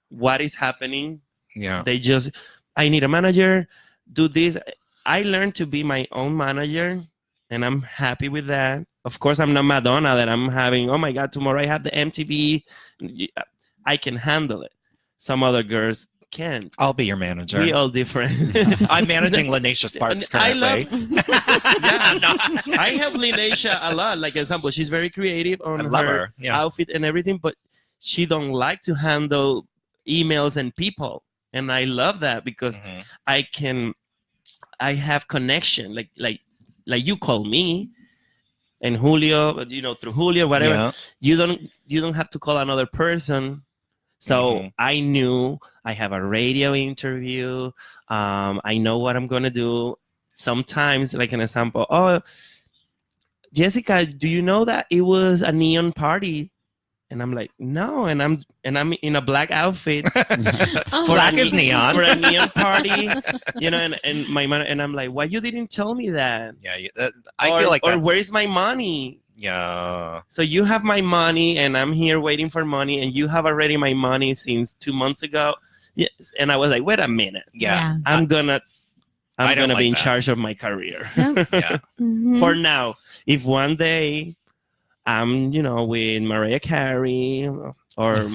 what is happening. Yeah. They just, I need a manager, do this. I learned to be my own manager, and I'm happy with that. Of course, I'm not Madonna that I'm having, oh my God, tomorrow I have the MTV. I can handle it. Some other girls can't. I'll be your manager. We all different. I'm managing Lanesha Sparks currently. I help Linesha a lot. Like, example, she's very creative on love her her, yeah. outfit and everything, but she don't like to handle emails and people. And I love that because I have connection. Like you call me, and Julio, through Julio, whatever. Yeah. You don't have to call another person. So I knew I have a radio interview. I know what I'm gonna do. Sometimes, like an example, oh, Jessica, do you know that it was a neon party? And I'm like, no, and I'm in a black outfit. Black is neon. For a neon party, and my man, and I'm like, why you didn't tell me that? Yeah, I feel like or that's- where's my money? Yeah. So you have my money, and I'm here waiting for money, and you have already my money since 2 months ago. Yes, and I was like, wait a minute. Yeah. I'm gonna I don't be like in that. charge of my career. Yeah. For now, if one day I'm, with Mariah Carey or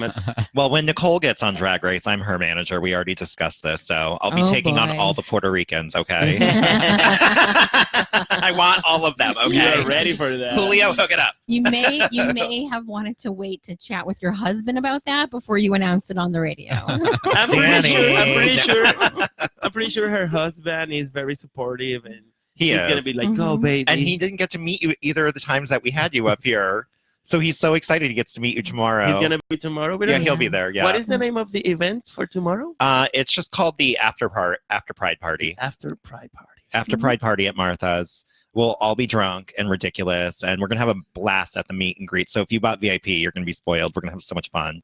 Well, when Nicole gets on Drag Race, I'm her manager. We already discussed this, so I'll be Oh, taking on boy. all the Puerto Ricans. Okay. I want all of them. Okay. you're ready for that. Julio, hook it up. You may have wanted to wait to chat with your husband about that before you announced it on the radio. I'm pretty sure her husband is very supportive, and He he's is. gonna be like, "Go, baby." And he didn't get to meet you either of the times that we had you up here. So he's so excited he gets to meet you tomorrow. He's gonna be tomorrow. With Yeah, us? he'll be there. Yeah. What is the name of the event for tomorrow? It's just called the After Pride Party. After Pride Party. After Pride Party at Martha's. We'll all be drunk and ridiculous, and we're gonna have a blast at the meet and greet. So if you bought VIP, you're gonna be spoiled. We're gonna have so much fun.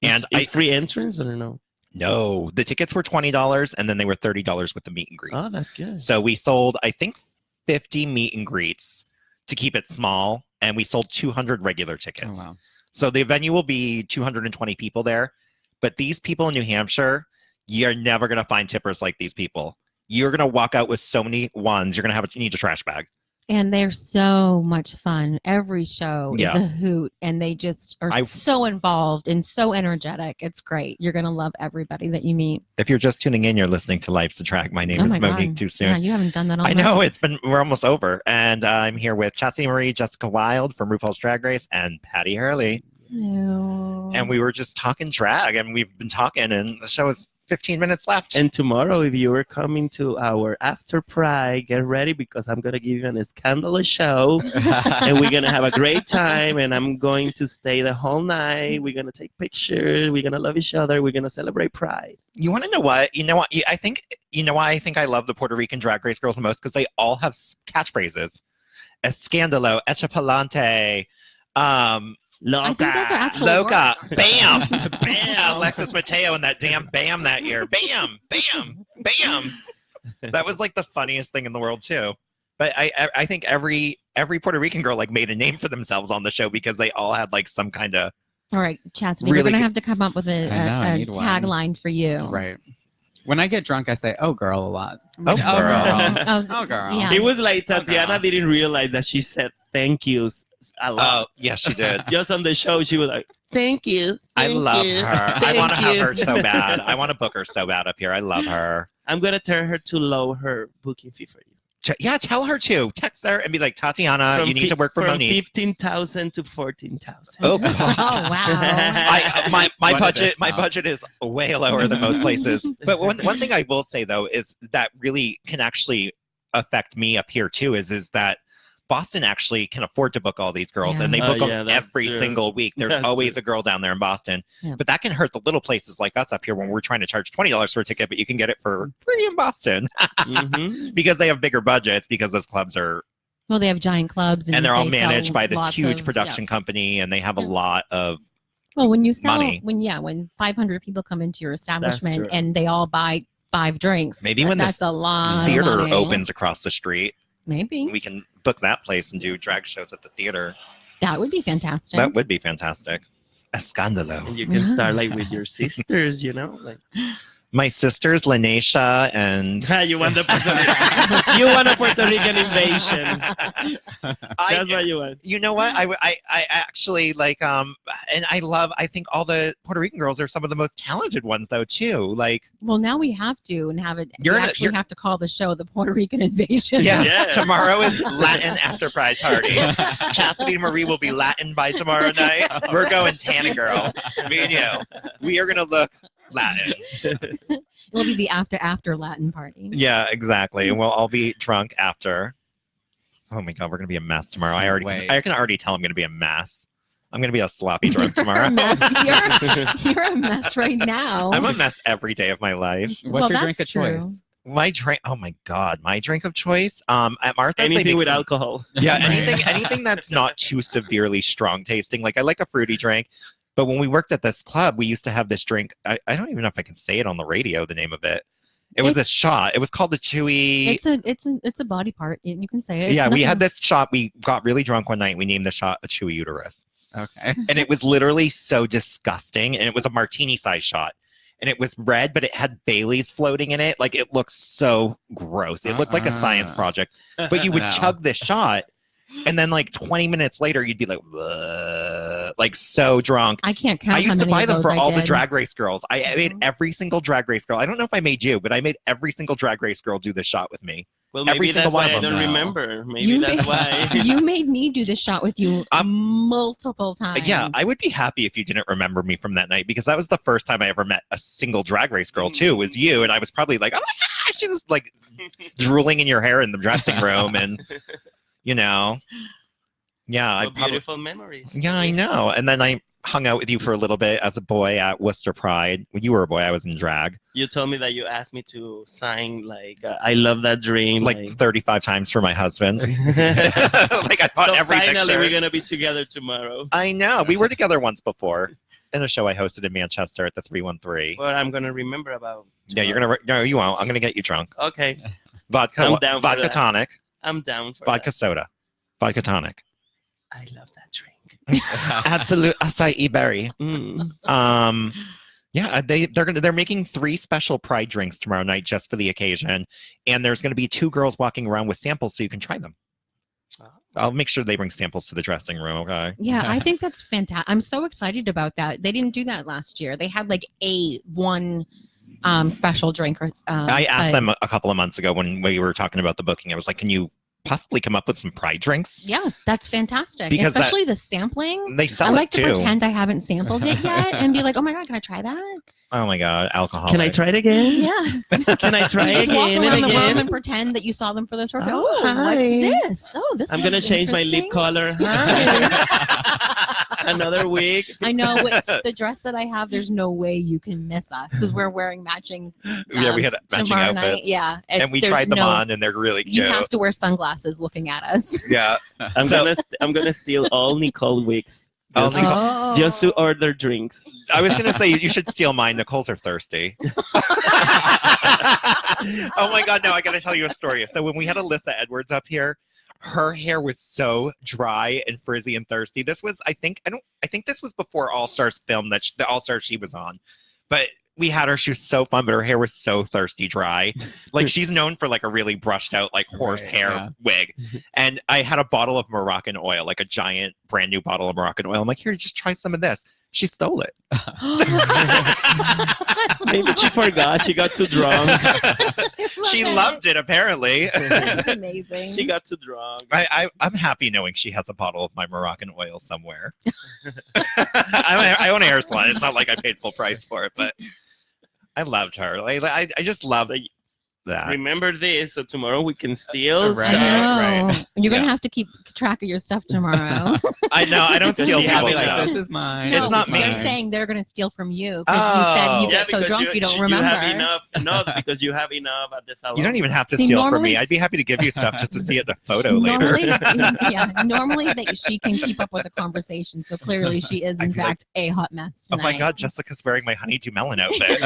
And Is free entrance or no? No, the tickets were $20, and then they were $30 with the meet and greet. Oh, that's good. So we sold, I think, 50 meet and greets to keep it small, and we sold 200 regular tickets. Oh, wow. So the venue will be 220 people there, but these people in New Hampshire, you're never going to find tippers like these people. You're going to walk out with so many ones, you're going to need a trash bag. And they're so much fun. Every show Yeah. is a hoot, and they just are so involved and so energetic. It's great. You're going to love everybody that you meet. If you're just tuning in, you're listening to Life's a Track. My name Oh is my Monique God. Too Soon. Yeah, you haven't done that all I know, night. we're almost over. And I'm here with Chastity Marie, Jessica Wilde from RuPaul's Drag Race, and Patty Hurley. Hello. And we were just talking drag, and we've been talking, and the show is 15 minutes left. And tomorrow, if you are coming to our after Pride, get ready because I'm going to give you a scandalous show and we're going to have a great time. And I'm going to stay the whole night. We're going to take pictures. We're going to love each other. We're going to celebrate Pride. You want to know what? You know what? I think, you know why I think I love the Puerto Rican Drag Race girls the most? Because they all have catchphrases. Escandalo, echapalante, Loca. I think those are actual Loca, words. bam, bam. Alexis Mateo and that damn bam that year. Bam, bam, bam. That was like the funniest thing in the world too. But I think every Puerto Rican girl like made a name for themselves on the show because they all had like some kind of. All right, Chastity, Really we're gonna good- have to come up with I know, I a need one. tagline for you. Right. When I get drunk, I say, "Oh, girl," a lot. Oh, girl. Oh, girl. yeah. It was like Oh, Tatiana girl. didn't realize that she said thank yous a Oh, lot. yes, she did. Just on the show, she was like, thank you. I thank love you, her. I thank want to have you." her so bad. I want to book her so bad up here. I love her. I'm going to tell her to lower her booking fee for you. Yeah, tell her to. Text her and be like, Tatiana, From you need to work for from Monique. 15,000 to 14,000. Oh, Oh wow. my What a budget discount. is way lower than most places. But one thing I will say though is that really can actually affect me up here too is that Boston actually can afford to book all these girls and they Yeah. book Oh, them yeah, that's every true. single week. There's That's always true. a girl down there in Boston. Yeah. But that can hurt the little places like us up here when we're trying to charge $20 for a ticket, but you can get it for free in Boston Mhm. because they have bigger budgets because those clubs are Well, they have giant clubs, and they're all they managed sell by this lots huge of- production company and they have a Yeah. lot of Well, when you sell, money. when 500 people come into your establishment true. and they all buy 5 drinks, Maybe when that's this a lot. of theater money. opens across the street, maybe we can book that place and do drag shows at the theater. that would be fantastic. That would be fantastic. Escandalo. And you can start like with your sisters, you know? Like, My sisters, Lanesha and you want the Puerto Rican, you want a Puerto Rican invasion. That's what you want. you know what? I actually like and I think all the Puerto Rican girls are some of the most talented ones though too. Like Well, now we have to and have it. You're we in a- actually you're- have to call the show the Puerto Rican Invasion. yeah, Yeah. tomorrow is Latin after Pride Party. Chastity Marie will be Latin by tomorrow night. We're going Tanning Girl. Me and you. We are gonna look Latin. It'll be the after Latin party. Yeah, exactly. And we'll all be drunk after. Oh my god, we're gonna be a mess tomorrow. Wait. I can already tell I'm gonna be a mess. I'm gonna be a sloppy drunk You're a tomorrow. mess. You're a mess right now. I'm a mess every day of my life. What's Well, your drink of that's true. choice? My drink. Oh my god, my drink of choice. At Martha's, they Anything make with some- alcohol. Yeah, Right. anything that's not too severely strong tasting. Like I like a fruity drink. But when we worked at this club, we used to have this drink. I don't even know if I can say it on the radio. The name of it. It was It's- this shot. It was called the Chewy. It's a body part. You can say it. Yeah, we had Nothing- this shot. We got really drunk one night. And we named the shot a Chewy uterus. Okay. And it was literally so disgusting. And it was a martini size shot. And it was red, but it had Bailey's floating in it. Like it looked so gross. It looked like a science project. But you would No. chug this shot. And then like 20 minutes later, you'd be like, "Ugh," like so drunk. I can't count. I how used to many buy of them those for I all the did. drag race girls. I made every single drag race girl. I don't know if I made you, but I made every single drag race girl do the shot with me. Well, Every maybe single that's one why I of them don't now. remember. Maybe You that's made- why. You made me do the shot with you multiple times. Yeah, I would be happy if you didn't remember me from that night because that was the first time I ever met a single drag race girl too. Was you, and I was probably like, oh my gosh, she's just like drooling in your hair in the dressing room, and you know, yeah, I What probably, beautiful memories. yeah, I know. And then I hung out with you for a little bit as a boy at Worcester Pride. When you were a boy, I was in drag You told me that you asked me to sign like I love that dream. like 35 times for my husband. so Like I bought every finally picture. we're gonna be together tomorrow. I know. We were together once before in a show I hosted in Manchester at the 313. But I'm gonna remember about. Yeah, you're gonna. No, you won't. I'm gonna get you drunk. Okay, Vodka, I'm down for vodka that. tonic, I'm down for vodka soda, vodka tonic. that. I love that drink. Absolute acai berry. Mm. Yeah, they're making 3 special Pride drinks tomorrow night just for the occasion, and there's gonna be 2 girls walking around with samples so you can try them. I'll make sure they bring samples to the dressing room. Okay. Yeah, I think that's fantastic. I'm so excited about that. They didn't do that last year. They had like one special drink. Or I asked them a couple of months ago when we were talking about the booking. I was like, "Can you possibly come up with some Pride drinks?" Yeah, that's fantastic. Because that- Especially the sampling. They sell I like it to too. pretend I haven't sampled it yet and be like, "Oh my god, can I try that?" Oh my God, alcohol. Can I try it again? Yeah. Can I try Just walk again around and the room again? and pretend that you saw them for the first time. Oh, Oh, hi. what's this? Oh, this. I'm gonna looks change my lip interesting. color. Hi. Another wig. I know with the dress that I have, there's no way you can miss us because we're wearing matching. Yeah, we had matching tomorrow night. outfits. Yeah, And we there's tried them no- on, and they're really cute. You have to wear sunglasses looking at us. Yeah. I'm So- gonna steal all Nicole wigs. Oh, Just, Nicole- Oh. just to order drinks. I was gonna say you should steal mine. Nicole's are thirsty. Oh my God! No, I gotta tell you a story. So when we had Alyssa Edwards up here, her hair was so dry and frizzy and thirsty. This was, I think this was before All Stars film the All Stars she was on, but. We had her. She was so fun, but her hair was so thirsty dry. Like she's known for like a really brushed out like horse hair wig. And I had a bottle of Moroccan oil, like a giant brand new bottle of Moroccan oil. I'm like, here, just try some of this. She stole it. Maybe she forgot. She got too drunk. She loved it apparently. That's amazing. She got too drunk. I'm happy knowing she has a bottle of my Moroccan oil somewhere. I own a hair salon. It's not like I paid full price for it, but I loved her. I just love that. Remember this, so tomorrow we can steal. I know. You're gonna have to keep track of your stuff tomorrow. I know. I don't Because steal she had people's me like, stuff. This is mine. No, It's not they're me. saying they're gonna steal from you because Oh. you said you Yeah, get so because drunk you don't You remember. have enough, because you have enough at the salon. You don't even have to See, steal from normally- me. I'd be happy to give you stuff just to see it in the photo Normally, later. normally she can keep up with the conversation. So clearly, she is in I'd be like, fact a hot mess Oh tonight. my God, Jessica's wearing my honeydew melon outfit.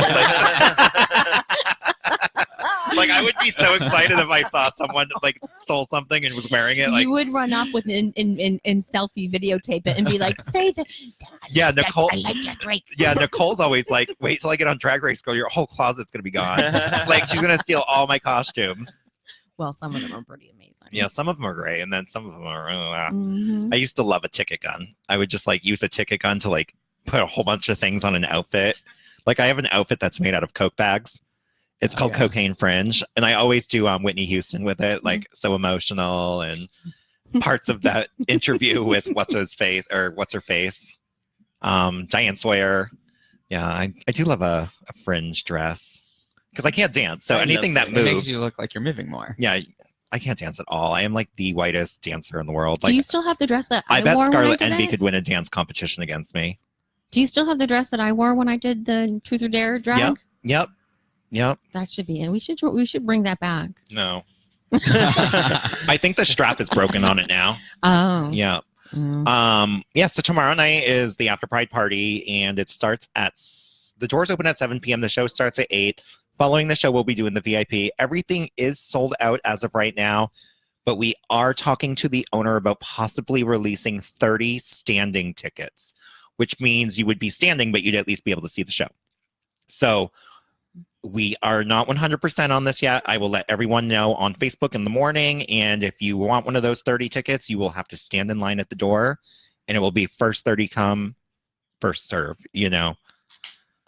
Like I would be so excited if I saw someone like stole something and was wearing it. Like you would run up with in selfie videotape it and be like, "Say that." yeah, Nicole. I like that drink. Yeah, Nicole's always like, wait till I get on Drag Race, girl. Your whole closet's gonna be gone. Like she's gonna steal all my costumes. Well, some of them are pretty amazing. Yeah, some of them are great, and then some of them are. Mhm. I used to love a ticket gun. I would just like use a ticket gun to like put a whole bunch of things on an outfit. Like I have an outfit that's made out of Coke bags. It's called Cocaine Fringe, and I always do Whitney Houston with it, like So Emotional and parts of that interview with what's her face, Diane Sawyer. Yeah, I do love a fringe dress because I can't dance, so I anything that It moves makes you look like you're moving more. Yeah, I can't dance at all. I am like the whitest dancer in the world. Do Like you still have the dress that I bet wore when I Scarlett did Envy it? could win a dance competition against me. Do you still have the dress that I wore when I did the Truth or Dare drag? Yep. That should be, and we should bring that back. No. I think the strap is broken on it now. Oh. Yeah. Mm. Yeah, so tomorrow night is the After Pride party, and it starts the doors open at 7 p.m. The show starts at 8. Following the show, we'll be doing the VIP. Everything is sold out as of right now, but we are talking to the owner about possibly releasing 30 standing tickets, which means you would be standing, but you'd at least be able to see the show. So we are not 100% on this yet. I will let everyone know on Facebook in the morning. And if you want one of those 30 tickets, you will have to stand in line at the door, and it will be first 30 come, first serve,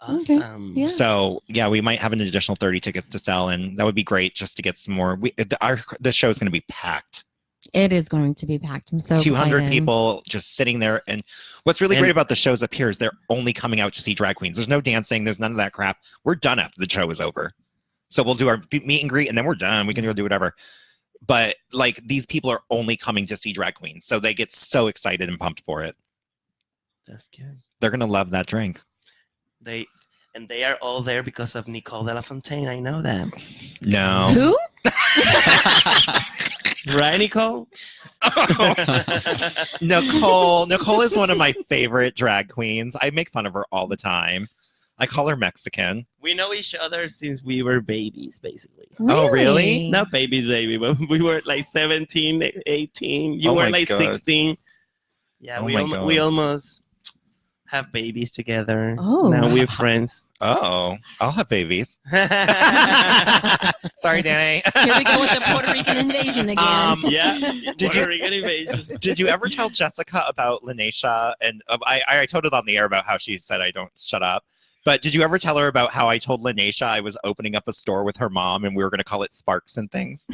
Okay. Yeah. So yeah, we might have an additional 30 tickets to sell, and that would be great just to get some more. The show is going to be packed. It is going to be packed. I'm so 200 excited. people just sitting there. And what's really great about the shows up here is they're only coming out to see drag queens. There's no dancing. There's none of that crap. We're done after the show is over. So we'll do our meet and greet, and then we're done. We can go do whatever. But like these people are only coming to see drag queens. So they get so excited and pumped for it. That's good. They're going to love that drink. They are all there because of Nicole de la Fontaine. I know that. No. Who? Right, Nicole? Nicole is one of my favorite drag queens. I make fun of her all the time. I call her Mexican. We know each other since we were babies, basically. Oh, really? Not baby, but we were like 17, 18. You Oh were my like God. 16. Yeah, Oh we, my God. we almost have babies together. Oh. Now we're friends. Oh, I'll have babies. Sorry, Danny. Here we go with the Puerto Rican invasion again. Yeah. Puerto Rican invasion. Did you ever tell Jessica about Lanesha? And I told it on the air about how she said I don't shut up. But did you ever tell her about how I told Lanesha I was opening up a store with her mom and we were going to call it Sparks and Things?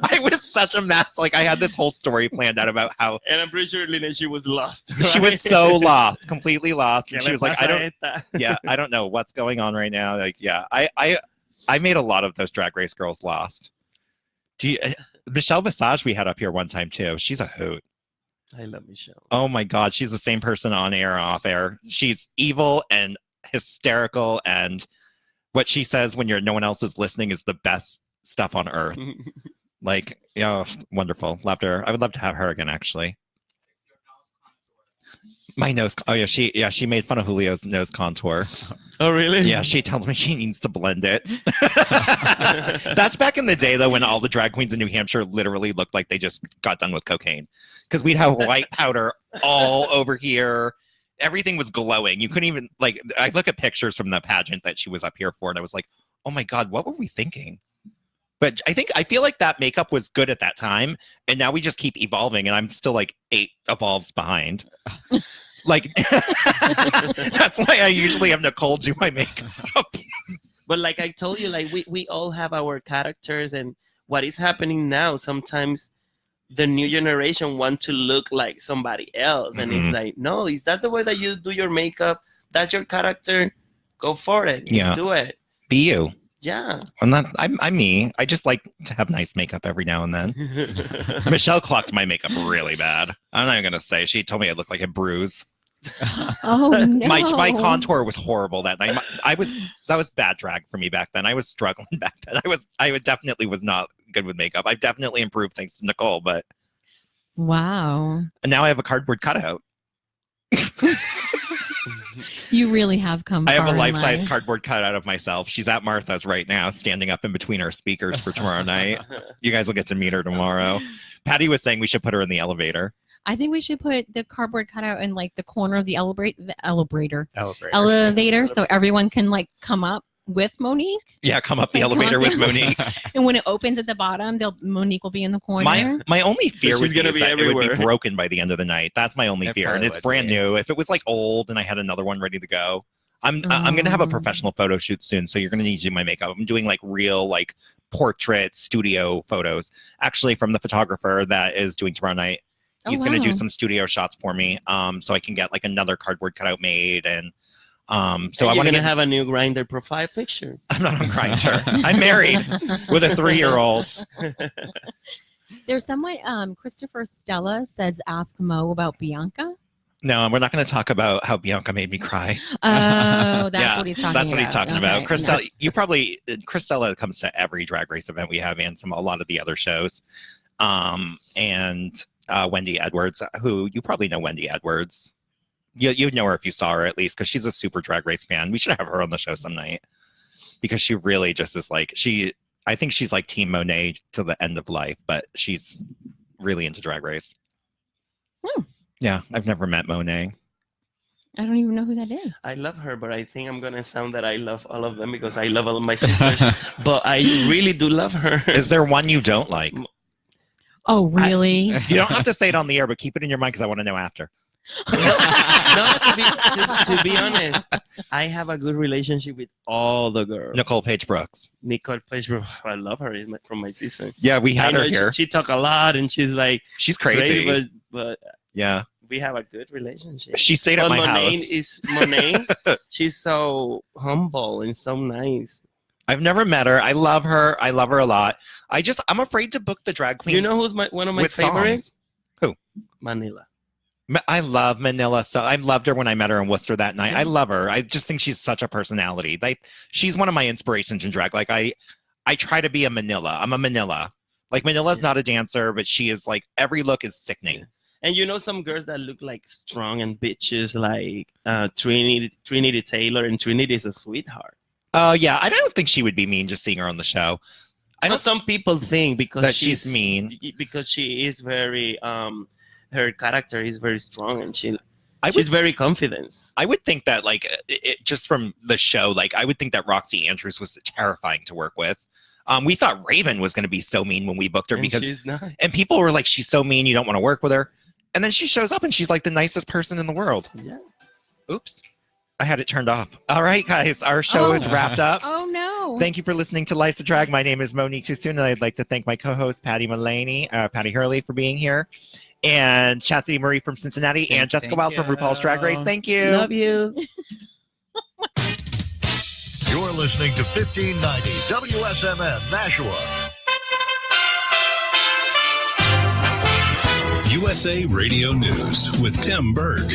I was such a mess. Like I had this whole story planned out about how And I'm pretty sure Lina, she was lost. she was so lost, completely lost. And ¿Qué she le was like, pasa a esta? I don't know what's going on right now. Like, yeah, I made a lot of those Drag Race girls lost. Michelle Visage we had up here one time too. She's a hoot. I love Michelle. Oh my God, she's the same person on air and off air. She's evil and hysterical, and what she says when no one else is listening is the best stuff on earth. Like, wonderful. Loved her. I would love to have her again, actually. My nose. Oh yeah, she made fun of Julio's nose contour. Oh really? Yeah, she tells me she needs to blend it. That's back in the day though, when all the drag queens in New Hampshire literally looked like they just got done with cocaine, because we'd have white powder all over here. Everything was glowing. You couldn't even I look at pictures from the pageant that she was up here for, and I was like, oh my God, what were we thinking? But I feel like that makeup was good at that time, and now we just keep evolving, and I'm still like 8 evolves behind. Like that's why I usually have Nicole do my makeup. But like I told you, like we all have our characters, and what is happening now, sometimes the new generation want to look like somebody else, and it's like, no, is that the way that you do your makeup? That's your character. Go for it. Yeah. Do it. Be you. Yeah. I'm me. I just like to have nice makeup every now and then. Michelle clocked my makeup really bad. I'm not even gonna say. She told me I looked like a bruise. Oh no. My contour was horrible that night. That was bad drag for me back then. I was struggling back then. I definitely was not good with makeup. I've definitely improved thanks to Nicole, but Wow. now I have a cardboard cutout. You really have come I have far a in life-size life. cardboard cutout of myself. She's at Martha's right now, standing up in between our speakers for tomorrow night. You guys will get to meet her tomorrow. Patty was saying we should put her in the elevator. I think we should put the cardboard cutout in like the corner of the elevator, so everyone can like come up with Monique. Yeah, come up the Like, come elevator up with the- Monique. And when it opens at the bottom, Monique will be in the corner. My only fear she's would be, gonna is be that it would everywhere. be broken by the end of the night. That's my only It fear, and probably it's would brand be. new. If it was like old and I had another one ready to go, I'm gonna have a Oh. professional photo shoot soon, so you're gonna need to do my makeup. I'm doing like real like portrait studio photos, actually from the photographer that is doing tomorrow night. Oh, He's gonna do wow. some studio shots for me, so I can get like another cardboard cutout made, and so And I you're want to gonna get. have a new Grinder profile picture. I'm not on Grindr. I'm married with a 3-year-old. There's someone, Christopher Stella says, ask Mo about Bianca. No, we're not going to talk about how Bianca made me cry. Oh, that's Yeah, what he's talking about. That's what he's talking about. Okay, Christella, Christella comes to every Drag Race event we have and a lot of the other shows. And Wendy Edwards, who you probably know Wendy Edwards. You'd know her if you saw her at least, because she's a super Drag Race fan. We should have her on the show some night, because she really just is like, I think she's like Team Monet to the end of life, but she's really into Drag Race. Yeah, I've never met Monet. I don't even know who that is. I love her, but I think I'm gonna sound that I love all of them because I love all of my sisters. But I really do love her. Is there one you don't like? Oh, really? You don't have to say it on the air, but keep it in your mind because I want to know after. No, to be honest, I have a good relationship with all the girls. Nicole Page Brooks. Nicole Page Brooks, I love her. It's from my season. Yeah, we had I her know here. She talk a lot, and she's like, She's crazy. great, but Yeah. we have a good relationship. She stayed at But my Monet house. is Monet. She's so humble and so nice. I've never met her. I love her. I love her a lot. I'm afraid to book the drag queen. You know who's one of my with favorites? songs. Who? Manila. I love Manila. So I loved her when I met her in Worcester that night. I love her. I just think she's such a personality. Like, she's one of my inspirations in drag. Like, I try to be a Manila. I'm a Manila. Like, Manila's not a dancer, but she is like, every look is sickening. And you know some girls that look like strong and bitches, like Trinity Taylor, and Trinity is a sweetheart. Oh, yeah. I don't think she would be mean just seeing her on the show. I know some people think because that she's mean. Because she is very her character is very strong, and she's very confident. I would think that, like, just from the show, like, I would think that Roxy Andrews was terrifying to work with. We thought Raven was going to be so mean when we booked her, And because she's not. and people were like, she's so mean, you don't want to work with her. And then she shows up and she's like the nicest person in the world. Yeah. Oops. I had it turned off. All right, guys, our show is wrapped up. Oh no. Thank you for listening to Life's a Drag. My name is Monique Tusun, and I'd like to thank my co-host Patty Hurley for being here, and Chastity Marie from Cincinnati, and Jessica Wild from RuPaul's Drag Race. Thank you. Love you. You're listening to 1590 WSMN Nashua. USA Radio News with Tim Berg.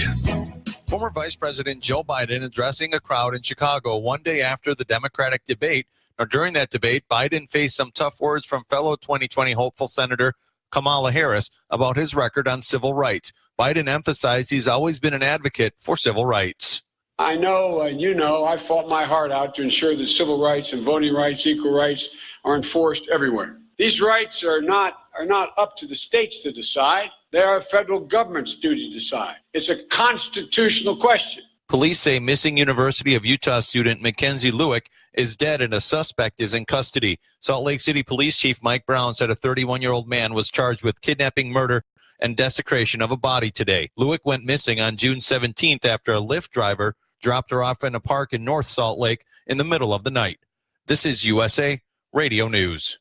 Former Vice President Joe Biden addressing a crowd in Chicago one day after the Democratic debate. Now, during that debate, Biden faced some tough words from fellow 2020 hopeful Senator Kamala Harris about his record on civil rights. Biden emphasized he's always been an advocate for civil rights. I know, and you know, I fought my heart out to ensure that civil rights and voting rights, equal rights are enforced everywhere. These rights are not up to the states to decide. They are a federal government's duty to decide. It's a constitutional question. Police say missing University of Utah student Mackenzie Lewick is dead and a suspect is in custody. Salt Lake City Police Chief Mike Brown said a 31-year-old man was charged with kidnapping, murder, and desecration of a body today. Lewick went missing on June 17th after a Lyft driver dropped her off in a park in North Salt Lake in the middle of the night. This is USA Radio News.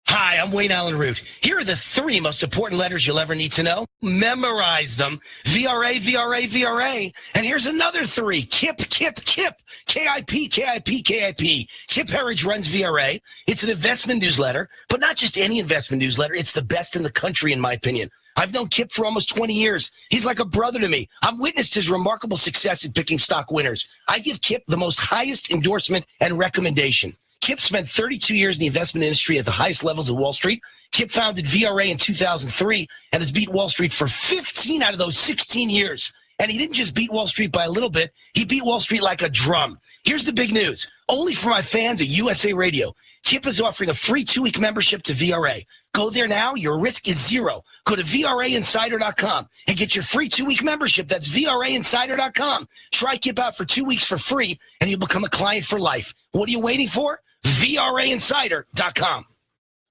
Hi, I'm Wayne Allen Root. Here are the 3 most important letters you'll ever need to know. Memorize them. VRA, VRA, VRA. And here's another 3. KIP, KIP, KIP. KIP, KIP, KIP. Kip Herridge runs VRA. It's an investment newsletter, but not just any investment newsletter. It's the best in the country, in my opinion. I've known Kip for almost 20 years. He's like a brother to me. I've witnessed his remarkable success in picking stock winners. I give Kip the most highest endorsement and recommendation. Kip spent 32 years in the investment industry at the highest levels of Wall Street. Kip founded VRA in 2003 and has beat Wall Street for 15 out of those 16 years. And he didn't just beat Wall Street by a little bit. He beat Wall Street like a drum. Here's the big news. Only for my fans at USA Radio, Kip is offering a free 2-week membership to VRA. Go there now. Your risk is 0. Go to VRAinsider.com and get your free 2-week membership. That's VRAinsider.com. Try Kip out for 2 weeks for free, and you'll become a client for life. What are you waiting for? VRAinsider.com.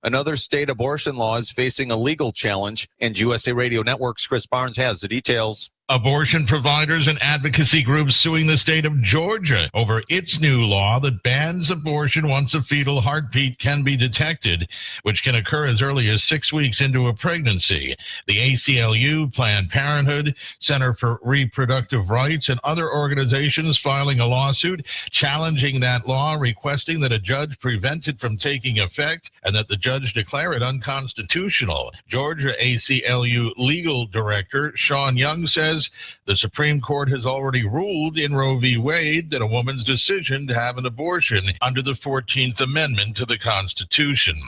Another state abortion law is facing a legal challenge, and USA Radio Network's Chris Barnes has the details. Abortion providers and advocacy groups suing the state of Georgia over its new law that bans abortion once a fetal heartbeat can be detected, which can occur as early as 6 weeks into a pregnancy. The ACLU, Planned Parenthood, Center for Reproductive Rights, and other organizations filing a lawsuit challenging that law, requesting that a judge prevent it from taking effect and that the judge declare it unconstitutional. Georgia ACLU legal director Sean Young says the Supreme Court has already ruled in Roe v. Wade that a woman's decision to have an abortion under the 14th Amendment to the Constitution.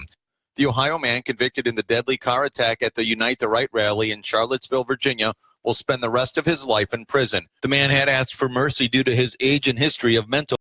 The Ohio man convicted in the deadly car attack at the Unite the Right rally in Charlottesville, Virginia, will spend the rest of his life in prison. The man had asked for mercy due to his age and history of mental